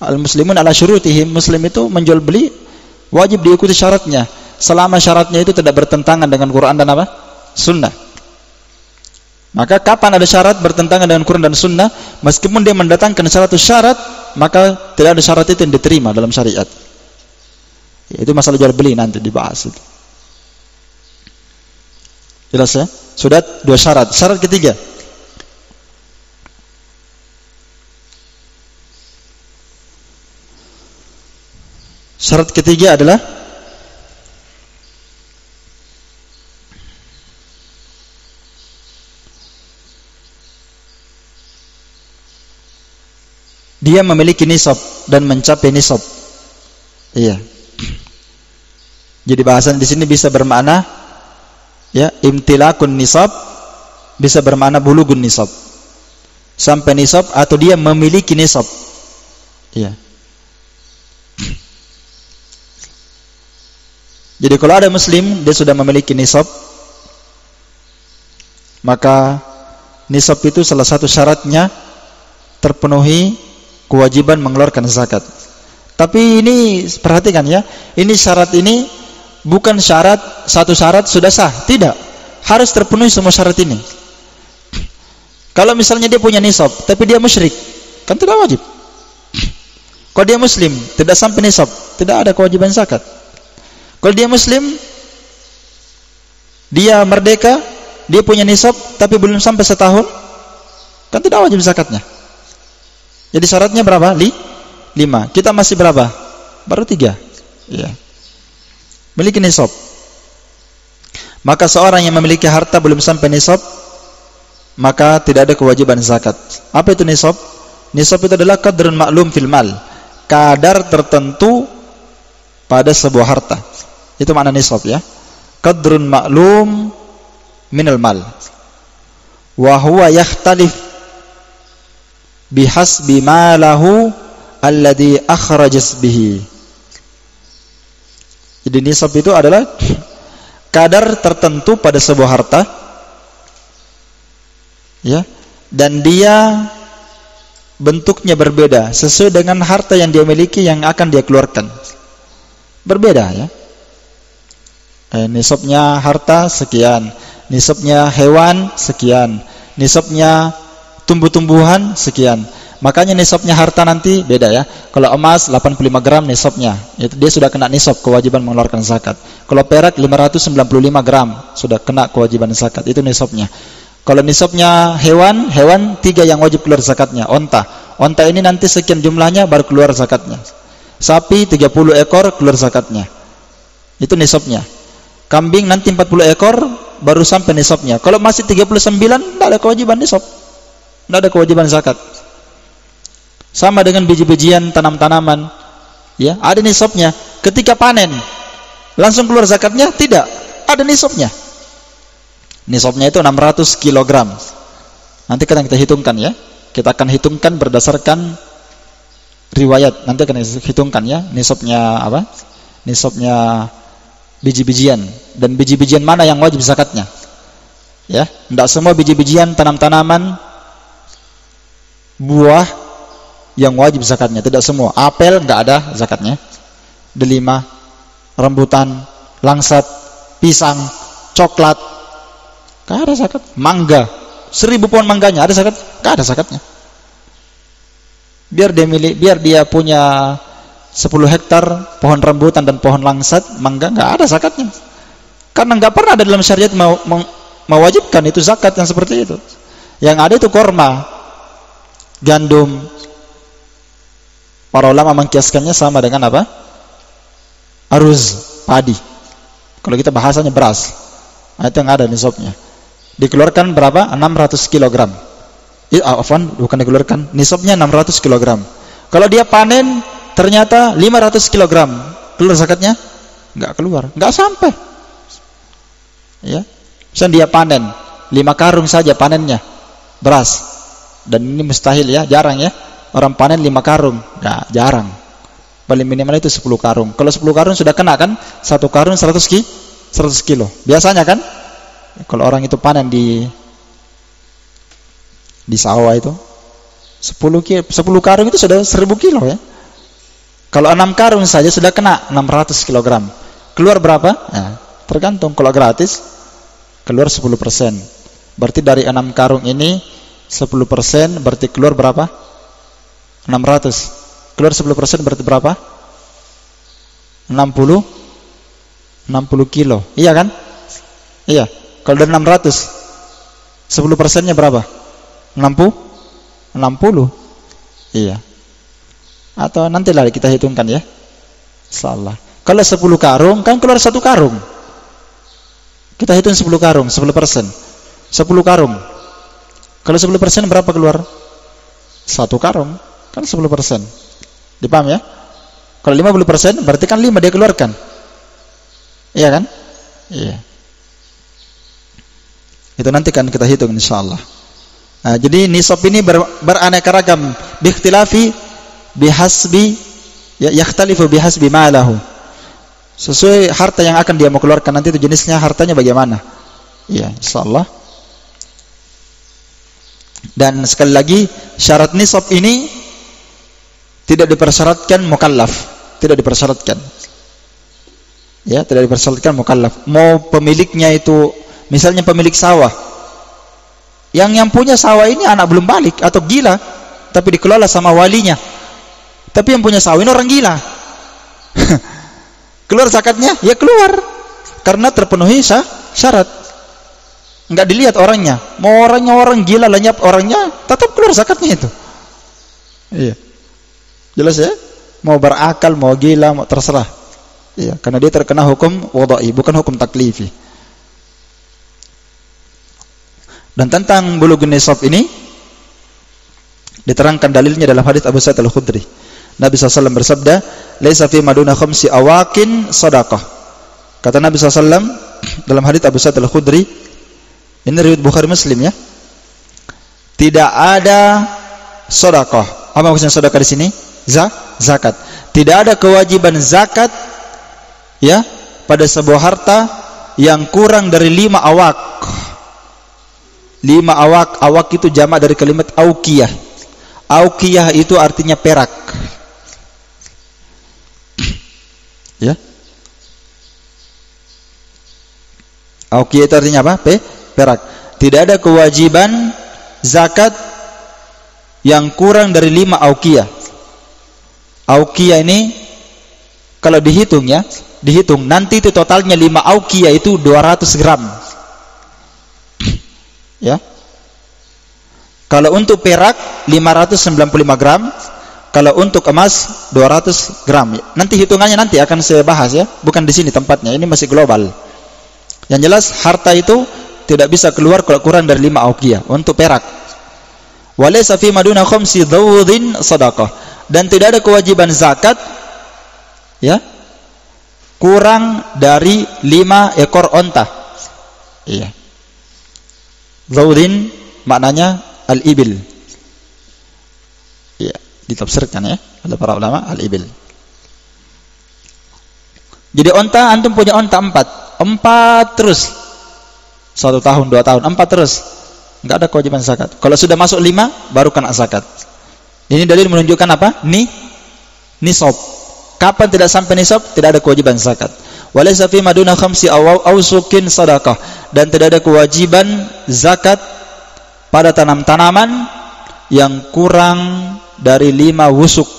[SPEAKER 1] Al-muslimun ala syurutihim, muslim itu menjual beli wajib diikuti syaratnya selama syaratnya itu tidak bertentangan dengan Quran dan apa? Sunnah. Maka kapan ada syarat bertentangan dengan Quran dan Sunnah, meskipun dia mendatangkan syarat, maka tidak ada syarat itu yang diterima dalam syariat. Itu masalah jual beli nanti dibahas itu. Jelas ya? Sudah dua syarat. Syarat ketiga, syarat ketiga adalah dia memiliki nisab dan mencapai nisab. Iya. Jadi bahasan di sini bisa bermakna ya imtilakun nisab, bisa bermakna bulugun nisab. Sampai nisab atau dia memiliki nisab. Iya. Jadi kalau ada muslim dia sudah memiliki nisab, maka nisab itu salah satu syaratnya terpenuhi kewajiban mengeluarkan zakat. Tapi ini perhatikan ya, ini syarat ini bukan syarat satu syarat sudah sah, tidak. Harus terpenuhi semua syarat ini. Kalau misalnya dia punya nisab tapi dia musyrik, kan tidak wajib. Kalau dia muslim tidak sampai nisab, tidak ada kewajiban zakat. Kalau dia muslim, dia merdeka, dia punya nisab tapi belum sampai setahun, kan tidak wajib zakatnya. Jadi syaratnya berapa? 5. Kita masih berapa? Baru 3. Ya. Memiliki nisab. Maka seorang yang memiliki harta belum sampai nisab, maka tidak ada kewajiban zakat. Apa itu nisab? Nisab itu adalah qadrun maklum fil mal, kadar tertentu pada sebuah harta. Itu makna nisab ya. Qadrun maklum minal mal. Wa huwa yakhtalif bihasbi ma lahu alladhi akhrajas bihi. Jadi nisab itu adalah kadar tertentu pada sebuah harta ya, dan dia bentuknya berbeda sesuai dengan harta yang dia miliki yang akan dia keluarkan. Berbeda ya. Nisabnya harta sekian, nisabnya hewan sekian, nisabnya tumbuh-tumbuhan sekian. Makanya nisabnya harta nanti beda ya. Kalau emas 85 gram nisabnya, itu dia sudah kena nisab kewajiban mengeluarkan zakat. Kalau perak 595 gram sudah kena kewajiban zakat, itu nisabnya. Kalau nisabnya hewan 3 yang wajib keluar zakatnya. Onta ini nanti sekian jumlahnya baru keluar zakatnya. Sapi 30 ekor keluar zakatnya. Itu nisabnya. Kambing nanti 40 ekor baru sampai nisabnya. Kalau masih 39 tidak ada kewajiban nisab. Tidak ada kewajiban zakat. Sama dengan biji-bijian, tanam-tanaman, ya, ada nisabnya. Ketika panen, langsung keluar zakatnya? Tidak, ada nisabnya. Nisabnya itu 600 kg. Nanti akan kita hitungkan ya. Kita akan hitungkan berdasarkan riwayat. Nanti akan kita hitungkan ya, nisabnya apa? Nisabnya biji-bijian, dan biji-bijian mana yang wajib zakatnya. Ya, tidak semua biji-bijian, tanam-tanaman, buah yang wajib zakatnya, tidak semua. Apel enggak ada zakatnya. Delima, rambutan, langsat, pisang, coklat, enggak ada zakat. Mangga, 1000 pohon mangganya ada zakat? Enggak ada zakatnya. Biar dia punya 10 hektar pohon rambutan dan pohon langsat, mangga, enggak ada zakatnya. Karena enggak pernah ada dalam syariat mewajibkan itu zakat yang seperti itu. Yang ada itu korma, gandum. Para ulama mengkiaskannya sama dengan apa? Aruz, padi. Kalau kita bahasanya beras. Nah, itu yang ada nisabnya. Dikeluarkan berapa? 600 kg. Bukan dikeluarkan, nisabnya 600 kg. Kalau dia panen ternyata 500 kg, keluar zakatnya? Enggak keluar, enggak sampai. Ya. Misalnya dia panen 5 karung saja panennya beras. Dan ini mustahil ya, jarang ya. Orang panen 5 karung, enggak, jarang. Paling minimal itu 10 karung. Kalau 10 karung sudah kena kan? 1 karung 100 kilo. Biasanya kan? Kalau orang itu panen di sawah itu 10 karung itu sudah 1000 kilo ya. Kalau 6 karung saja sudah kena 600 kg. Keluar berapa? Nah, tergantung. Kalau gratis keluar 10%. Berarti dari 6 karung ini 10% berarti keluar berapa? 600. Keluar 10% berarti berapa? 60 kilo. Iya kan? Iya. Kalau dari 600 10%-nya berapa? 60. Iya. Atau nantilah kita hitungkan ya. Salah. Kalau 10 karung kan keluar 1 karung. Kita hitung 10 karung, 10%. 10 karung. Kalau 10% berapa keluar? 1 karung. Kan 10%. Dipaham ya? Kalau 50% berarti kan 5 dia keluarkan. Iya kan? Iya. Itu nanti kan kita hitung insyaallah. Nah, jadi nisab ini beraneka ragam, biikhtilafi bihasbi yakhtalifu bihasbi malahu. Sesuai harta yang akan dia mau keluarkan nanti itu jenisnya hartanya bagaimana. Iya, insyaallah. Dan sekali lagi syarat nisab ini tidak dipersyaratkan mukallaf, tidak dipersyaratkan. Ya, tidak dipersyaratkan mukallaf. Mau pemiliknya itu misalnya pemilik sawah. Yang punya sawah ini anak belum balik atau gila, tapi dikelola sama walinya. Tapi yang punya sawah ini orang gila. Keluar zakatnya? Ya keluar. Karena terpenuhi syarat. Enggak dilihat orangnya. Mau orangnya orang gila, lenyap orangnya, tetap keluar zakatnya itu. Iya. Jelas ya? Mau berakal, mau gila, mau terserah. Iya, karena dia terkena hukum wadai, bukan hukum taklifi. Dan tentang bulughun nisab ini diterangkan dalilnya dalam hadis Abu Sa'id Al-Khudri. Nabi SAW bersabda, "Laisa fi maduna khamsi awakin shadaqah." Kata Nabi SAW dalam hadis Abu Sa'id Al-Khudri, ini riwayat Bukhari Muslim ya. Tidak ada sedekah. Apa maksudnya sedekah di sini? Zakat. Tidak ada kewajiban zakat ya pada sebuah harta yang kurang dari 5 awak. 5 awak. Awak itu jamak dari kalimat auqiyah. Auqiyah itu artinya perak. Ya. Auqiyah itu artinya apa? Perak. Tidak ada kewajiban zakat yang kurang dari 5 auqiyah. Auqiyah ini kalau dihitung ya, dihitung nanti itu totalnya 5 auqiyah itu 200 gram. Ya. Kalau untuk perak 595 gram, kalau untuk emas 200 gram. Nanti hitungannya nanti akan saya bahas ya, bukan di sini tempatnya, ini masih global. Yang jelas harta itu tidak bisa keluar kalau kurang dari 5 auqiyah untuk perak. Walaysa fi maduna khamsi dhawdhin sadaqah, dan tidak ada kewajiban zakat ya kurang dari 5 ekor onta. Iya. Dhawdhin maknanya al-ibil. Iya, ditafsirkan ya oleh para ulama al-ibil. Jadi onta, antum punya onta 4 terus 1 tahun 2 tahun 4 terus, enggak ada kewajiban zakat. Kalau sudah masuk 5 baru kena zakat. Ini dalil menunjukkan apa? Nisab. Kapan tidak sampai nisab tidak ada kewajiban zakat. Walaysa fi maduna khamsi awsukin sadaqah, dan tidak ada kewajiban zakat pada tanam-tanaman yang kurang dari 5 wusuk.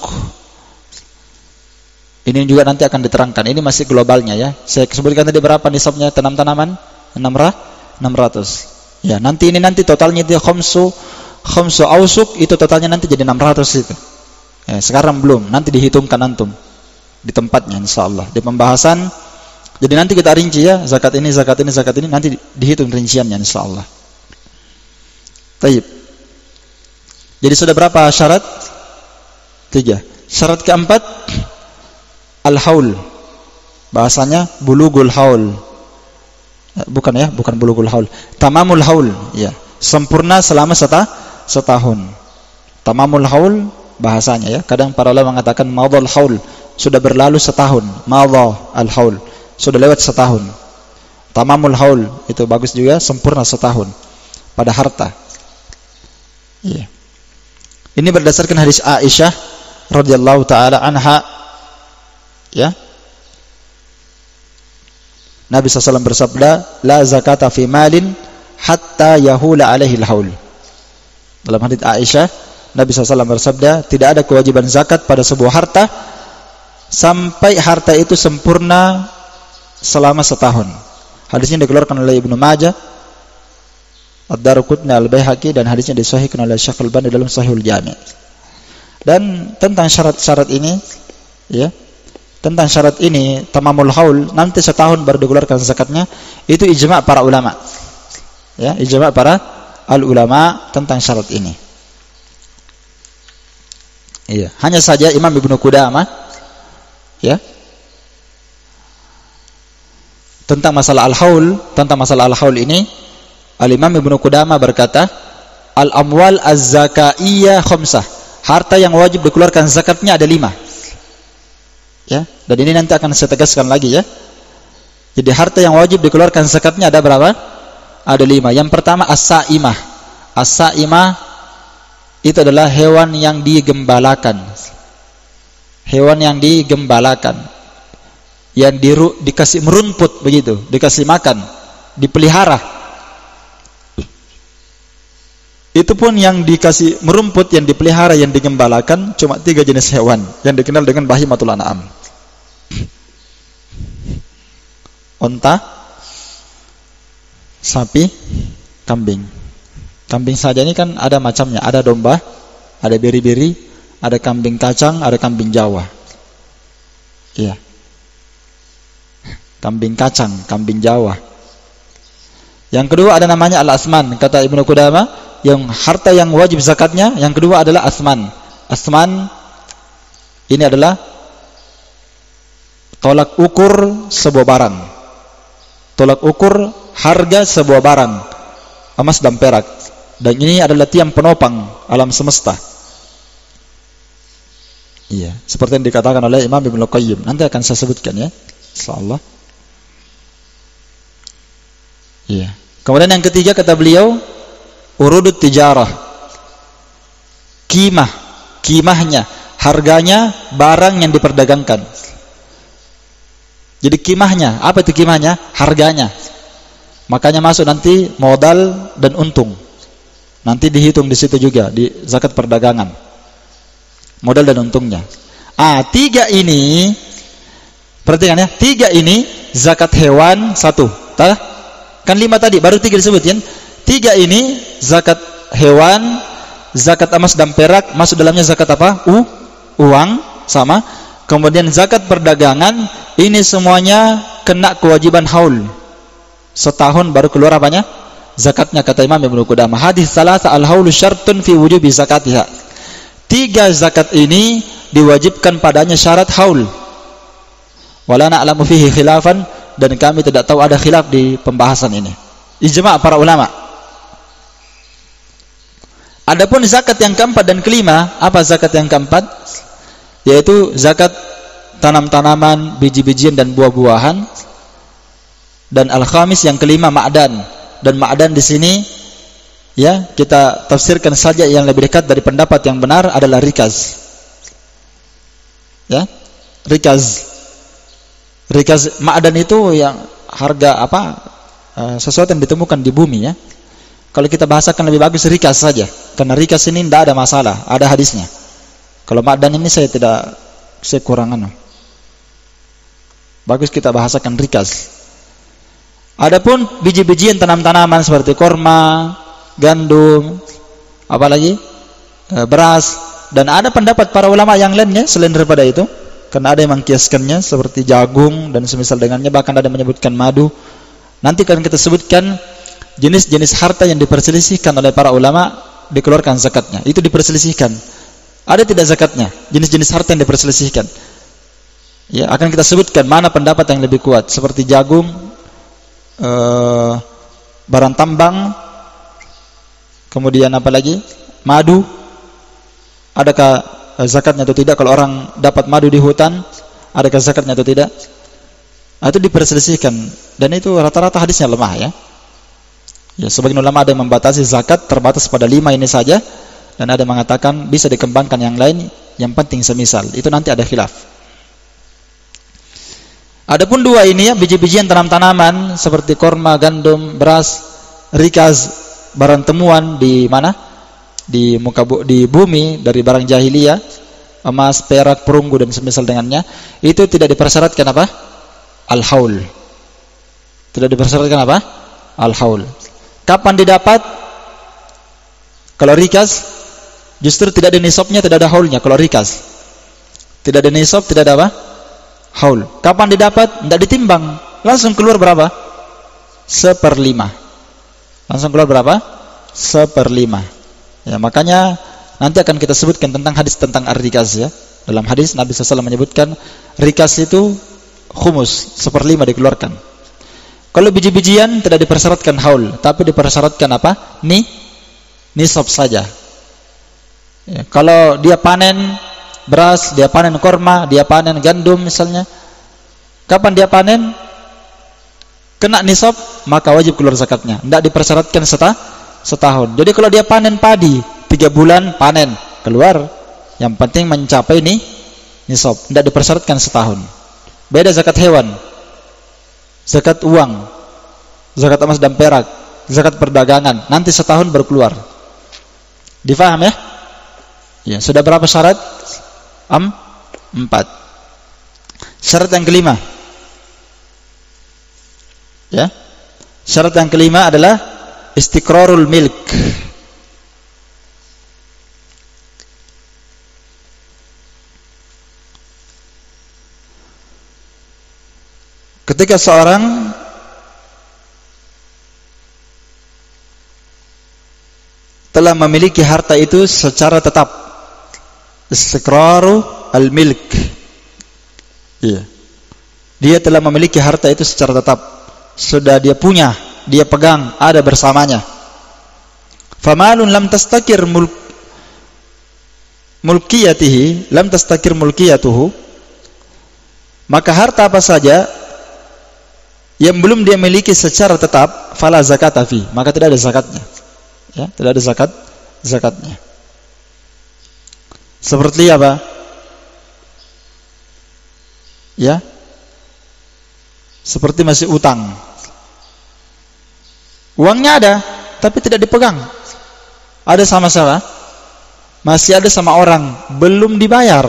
[SPEAKER 1] Ini juga nanti akan diterangkan. Ini masih globalnya ya. Saya sebutkan tadi berapa nisabnya tanam-tanaman? 600. Ya, nanti totalnya itu khamsu ausuk, itu totalnya nanti jadi 600 itu. Ya, sekarang belum, nanti dihitungkan antum di tempatnya insyaallah. Di pembahasan jadi nanti kita rinci ya, zakat ini nanti dihitung rinciannya insyaallah. Baik. Jadi sudah berapa syarat? 3. Syarat keempat al-haul. Bahasanya bulugul haul. Bukan bulugul haul. Tamamul haul, ya. Sempurna selama setahun. Tamamul haul bahasanya ya. Kadang para ulama mengatakan madhal haul, sudah berlalu setahun. Madha al-haul, sudah lewat setahun. Tamamul haul itu bagus juga, sempurna setahun pada harta. Iya. Ini berdasarkan hadis Aisyah radhiyallahu taala anha ya. Nabi SAW bersabda, la zakata fi malin hatta yahula alaihi al-haul. Dalam hadis Aisyah, Nabi SAW bersabda, tidak ada kewajiban zakat pada sebuah harta sampai harta itu sempurna selama setahun. Hadisnya dikeluarkan oleh Ibnu Majah, Ad-Darqutni, Al-Baihaqi, dan hadisnya disahihkan oleh Syekh Al-Albani dalam Sahihul Jami'. Dan tentang syarat-syarat ini ya, tentang syarat ini tamamul haul, nanti setahun baru dikeluarkan zakatnya, itu ijma' para ulama. Ya, ijma' para al-ulama tentang syarat ini. Iya, hanya saja Imam Ibnu Qudamah ya, tentang masalah al-haul ini, Al-Imam Ibnu Qudamah berkata, al-amwal az-zakaiyah khamsah. Harta yang wajib dikeluarkan zakatnya ada 5. Ya, dan ini nanti akan saya tegaskan lagi ya. Jadi harta yang wajib dikeluarkan zakatnya ada berapa? Ada 5. Yang pertama as-saimah. As-saimah itu adalah hewan yang digembalakan. Hewan yang digembalakan, yang dikasih merumput begitu, dikasih makan, dipelihara. Itu pun yang dikasih merumput, yang dipelihara, yang digembalakan cuma 3 jenis hewan yang dikenal dengan bahimatul an'am. Onta, sapi, kambing. Kambing saja ini kan ada macamnya, ada domba, ada biri-biri, ada kambing kacang, ada kambing Jawa. Iya. Kambing kacang, kambing Jawa. Yang kedua ada namanya al-asman, kata Ibnu Qudamah. Yang harta yang wajib zakatnya yang kedua adalah asman. Asman ini adalah tolak ukur sebuah barang. Tolak ukur harga sebuah barang, emas dan perak. Dan ini adalah tiang penopang alam semesta. Iya, seperti yang dikatakan oleh Imam Ibnu Qayyim. Nanti akan saya sebutkan ya, insyaallah. Iya. Kemudian yang ketiga kata beliau, urudut tijarah. Kimahnya, harganya barang yang diperdagangkan. Jadi kimahnya, apa itu kimahnya? Harganya. Makanya masuk nanti modal dan untung. Nanti dihitung di situ juga di zakat perdagangan. Modal dan untungnya. 3 ini perhatikan ya, 3 ini zakat hewan 1. Kan 5 tadi, baru 3 disebutin. 3 ini zakat hewan, zakat emas dan perak, masuk dalamnya zakat apa? Uang sama. Kemudian zakat perdagangan, ini semuanya kena kewajiban haul. Setahun baru keluar apanya? Zakatnya, kata Imam Ibnu Qudamah. Hadis salasa al-haulu syartun fi wujubi zakatiha. 3 zakat ini diwajibkan padanya syarat haul. Wala na'lamu fihi khilafan, dan kami tidak tahu ada khilaf di pembahasan ini. Ijma' para ulama. Adapun zakat yang keempat dan kelima, apa zakat yang keempat? Yaitu zakat tanam-tanaman, biji-bijian dan buah-buahan. Dan al-khamis yang kelima ma'dan. Dan ma'dan di sini ya kita tafsirkan saja yang lebih dekat dari pendapat yang benar adalah rikaz. Ya, rikaz. Rikaz ma'dan itu yang harga apa? Sesuatu yang ditemukan di bumi ya. Kalau kita bahasakan lebih bagus rikaz saja, karena rikaz ini tidak ada masalah, ada hadisnya. Kalau ma'dan ini saya kurang bagus kita bahasakan rikaz. Adapun biji-bijian tanam-tanaman seperti korma, gandum, apalagi beras, dan ada pendapat para ulama yang lainnya selain daripada itu, karena ada yang mengkiaskannya seperti jagung dan semisal dengannya, bahkan ada yang menyebutkan madu. Nanti akan kita sebutkan jenis-jenis harta yang diperselisihkan oleh para ulama dikeluarkan zakatnya. Itu diperselisihkan. Ada tidak zakatnya? Jenis-jenis harta yang diperselisihkan. Ya, akan kita sebutkan mana pendapat yang lebih kuat, seperti jagung, barang tambang, kemudian apa lagi? Madu. Adakah zakatnya atau tidak? Kalau orang dapat madu di hutan, adakah zakatnya atau tidak? Itu diperselisihkan, dan itu rata-rata hadisnya lemah ya. Ya, sebagian ulama ada yang membatasi zakat terbatas pada 5 ini saja, dan ada yang mengatakan bisa dikembangkan yang lain, yang penting semisal. Itu nanti ada khilaf. Adapun 2 ini ya, biji-bijian tanam-tanaman seperti korma, gandum, beras, rikaz, barang temuan di mana? Di bumi dari barang jahiliyah, emas, perak, perunggu dan semisal dengannya, itu tidak dipersyaratkan apa? Al-haul. Tidak dipersyaratkan apa? Al-haul. Kapan didapat? Kalau rikaz justru tidak ada nisabnya, tidak ada haulnya. Kalau rikaz tidak ada nisab, tidak ada apa? Haul. Kapan didapat? Tidak ditimbang, langsung keluar berapa? 1/5. Langsung keluar berapa? 1/5. Ya, makanya nanti akan kita sebutkan tentang hadis tentang ar-rikaz ya. Dalam hadis Nabi SAW menyebutkan rikaz itu khumus, 1/5 dikeluarkan. Kalau biji-bijian tidak dipersyaratkan haul, tapi dipersyaratkan apa? Nisab saja. Ya, kalau dia panen beras, dia panen korma, dia panen gandum misalnya, kapan dia panen kena nisab, maka wajib keluar zakatnya. Tidak dipersyaratkan setahun. Jadi kalau dia panen padi 3 bulan panen keluar, yang penting mencapai nisab, tidak dipersyaratkan setahun. Beda zakat hewan, zakat uang, zakat emas dan perak, zakat perdagangan, nanti setahun baru keluar. Difaham ya? Ya, sudah berapa syarat? 4. Syarat yang kelima. Ya. Syarat yang kelima adalah istiqrarul milk. Ketika seorang telah memiliki harta itu secara tetap, istiqraru al-milk. Iya. Dia telah memiliki harta itu secara tetap, sudah dia punya, dia pegang, ada bersamanya. Famalun lam tastakir mulkiyatihi, lam tastakir mulkiyatuhu, maka harta apa saja yang belum dia miliki secara tetap, fala zakata fi, maka tidak ada zakatnya. Ya, tidak ada zakatnya. Seperti apa? Ya, seperti masih utang. Uangnya ada, tapi tidak dipegang. Ada sama siapa? Masih ada sama orang, belum dibayar.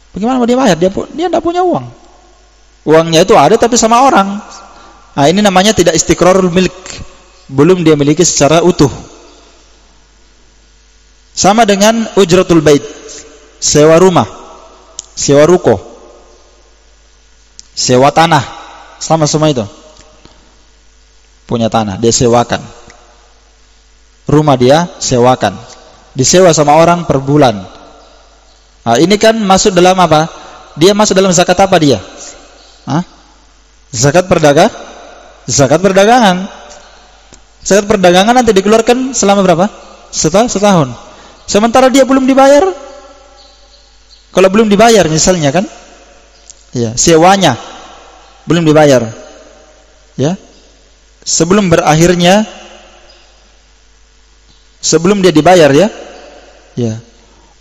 [SPEAKER 1] Bagaimana mau dibayar? Dia tidak punya uang. Uangnya itu ada tapi sama orang. Nah, ini namanya tidak istiqrarul milik. Belum dia miliki secara utuh. Sama dengan ujratul bait, sewa rumah, sewa ruko, sewa tanah, sama semua itu. Punya tanah, dia sewakan. Rumah dia sewakan. Disewa sama orang per bulan. Nah, ini kan masuk dalam apa? Dia masuk dalam zakat apa dia? Hah? Zakat perdagangan? Zakat perdagangan. Zakat perdagangan nanti dikeluarkan selama berapa? Setahun. Sementara dia belum dibayar. Kalau belum dibayar misalnya kan, ya, sewanya belum dibayar, ya, sebelum berakhirnya, sebelum dia dibayar, ya, ya,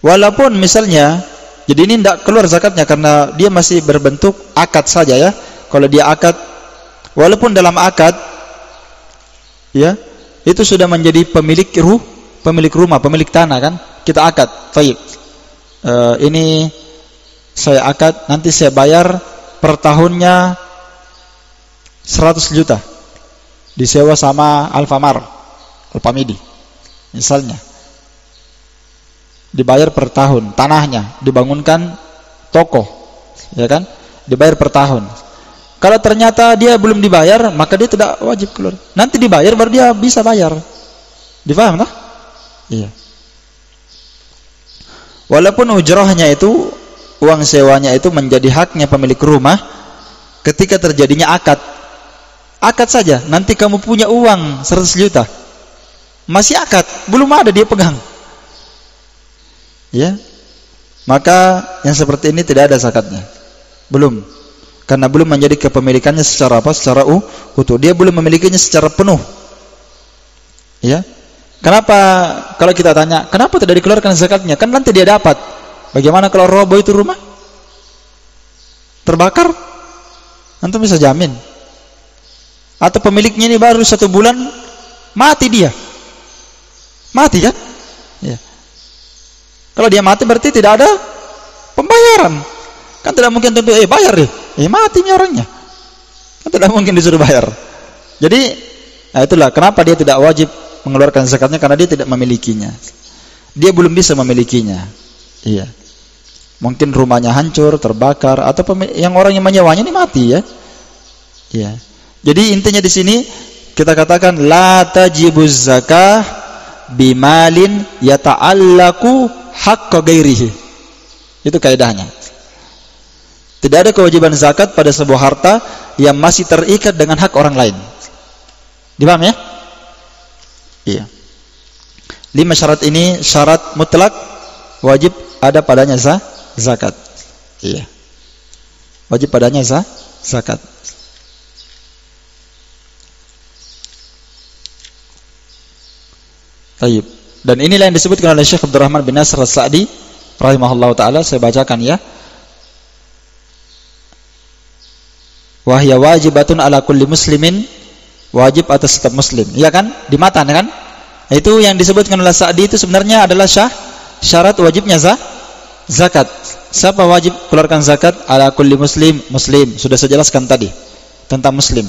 [SPEAKER 1] walaupun misalnya, jadi ini tidak keluar zakatnya karena dia masih berbentuk akad saja, ya. Kalau dia akad, walaupun dalam akad, ya, itu sudah menjadi pemilik rumah, pemilik tanah kan, kita akad, baik, ini saya akad, nanti saya bayar per tahunnya 100 juta, disewa sama Alfamidi, misalnya, dibayar per tahun, tanahnya, dibangunkan toko, ya kan, dibayar per tahun. Kalau ternyata dia belum dibayar, maka dia tidak wajib keluar. Nanti dibayar baru dia bisa bayar. Difaham tak? Iya. Walaupun ujrahnya itu, uang sewanya itu menjadi haknya pemilik rumah ketika terjadinya akad. Akad saja, nanti kamu punya uang 100 juta. Masih akad, belum ada dia pegang. Ya. Maka yang seperti ini tidak ada zakatnya. Belum. Karena belum menjadi kepemilikannya secara apa? Secara utuh. Dia belum memilikinya secara penuh. Ya. Kenapa kalau kita tanya, kenapa tidak dikeluarkan zakatnya? Kan nanti dia dapat. Bagaimana kalau roboh itu rumah? Terbakar? Antum bisa jamin? Atau pemiliknya ini baru 1 bulan mati dia? Mati kan? Ya. Kalau dia mati berarti tidak ada pembayaran. Kan tidak mungkin tentu bayar deh. Mati nih orangnya. Kan tidak mungkin disuruh bayar. Jadi, nah itulah kenapa dia tidak wajib mengeluarkan zakatnya, karena dia tidak memilikinya. Dia belum bisa memilikinya. Iya. Mungkin rumahnya hancur, terbakar, atau yang orang yang menyewanya ini mati, ya. Iya. Jadi intinya di sini kita katakan la tajibuz zakah bimalin yata'allaku haqqa ghairihi. Itu kaidahnya. Tidak ada kewajiban zakat pada sebuah harta yang masih terikat dengan hak orang lain. Dipaham ya? Iya. 5 syarat ini syarat mutlak wajib ada padanya zakat. Iya. Wajib padanya zakat. Baik. Dan inilah yang disebutkan oleh Syekh Abdurrahman bin Nasr As-Sa'di rahimahullahu taala, saya bacakan ya. Wa hiya wajibatun ala kulli muslimin, wajib atas setiap muslim. Iya kan? Di matan kan? Itu yang disebutkan oleh Sa'di itu sebenarnya adalah syarat wajibnya zakat. Siapa wajib keluarkan zakat? Ala kulli muslim, sudah saya jelaskan tadi tentang muslim.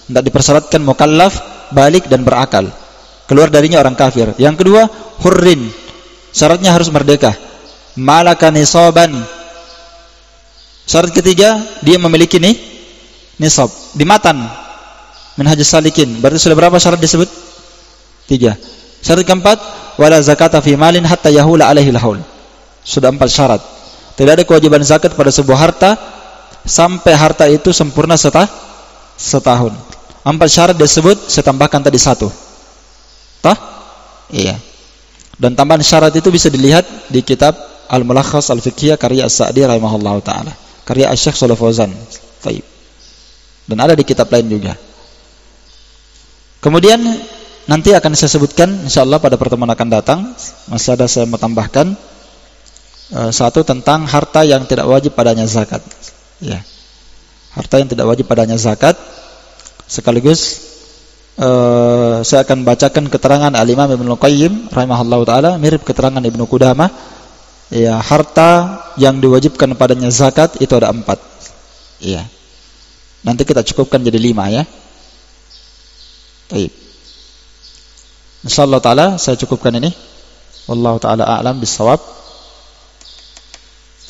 [SPEAKER 1] Tidak dipersyaratkan mukallaf, balik dan berakal. Keluar darinya orang kafir. Yang kedua, hurrin. Syaratnya harus merdeka. Malaka nisaban. Syarat ketiga, dia memiliki nisab. Di matan Minhajus Salikin. Berarti sudah berapa syarat disebut? 3. Syarat keempat, wala zakata fi malin hatta yahula alaihi al-haul. Sudah 4 syarat. Tidak ada kewajiban zakat pada sebuah harta sampai harta itu sempurna setahun. 4 syarat disebut, saya tambahkan tadi 1. Tah? Iya. Dan tambahan syarat itu bisa dilihat di kitab Al-Mulakhas Al-Fiqhiyah karya As-Sa'di rahimahullahu taala, karya Asy-Syaikh Shalih Fauzan. Baik. Dan ada di kitab lain juga. Kemudian nanti akan saya sebutkan insyaallah pada pertemuan akan datang. Masih ada saya mau tambahkan satu tentang harta yang tidak wajib padanya zakat. Ya. Harta yang tidak wajib padanya zakat, sekaligus saya akan bacakan keterangan Al-Imam Ibnu Qayyim rahimahullahu taala, mirip keterangan Ibnu Qudamah. Ya, harta yang diwajibkan padanya zakat itu ada 4. Iya. Nanti kita cukupkan jadi 5 ya. Baik. Insyaallah taala saya cukupkan ini. Wallahu taala a'lam bis-shawab.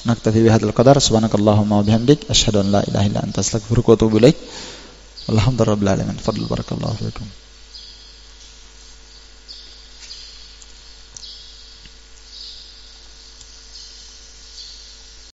[SPEAKER 1] Naktafi bihadzal qadar. Subhanakallahumma wa bihamdik asyhadu an la ilaha illa anta astaghfiruka wa atubu ilaik. Alhamdulillahirabbil alamin. Fadl barakallahu fiikum.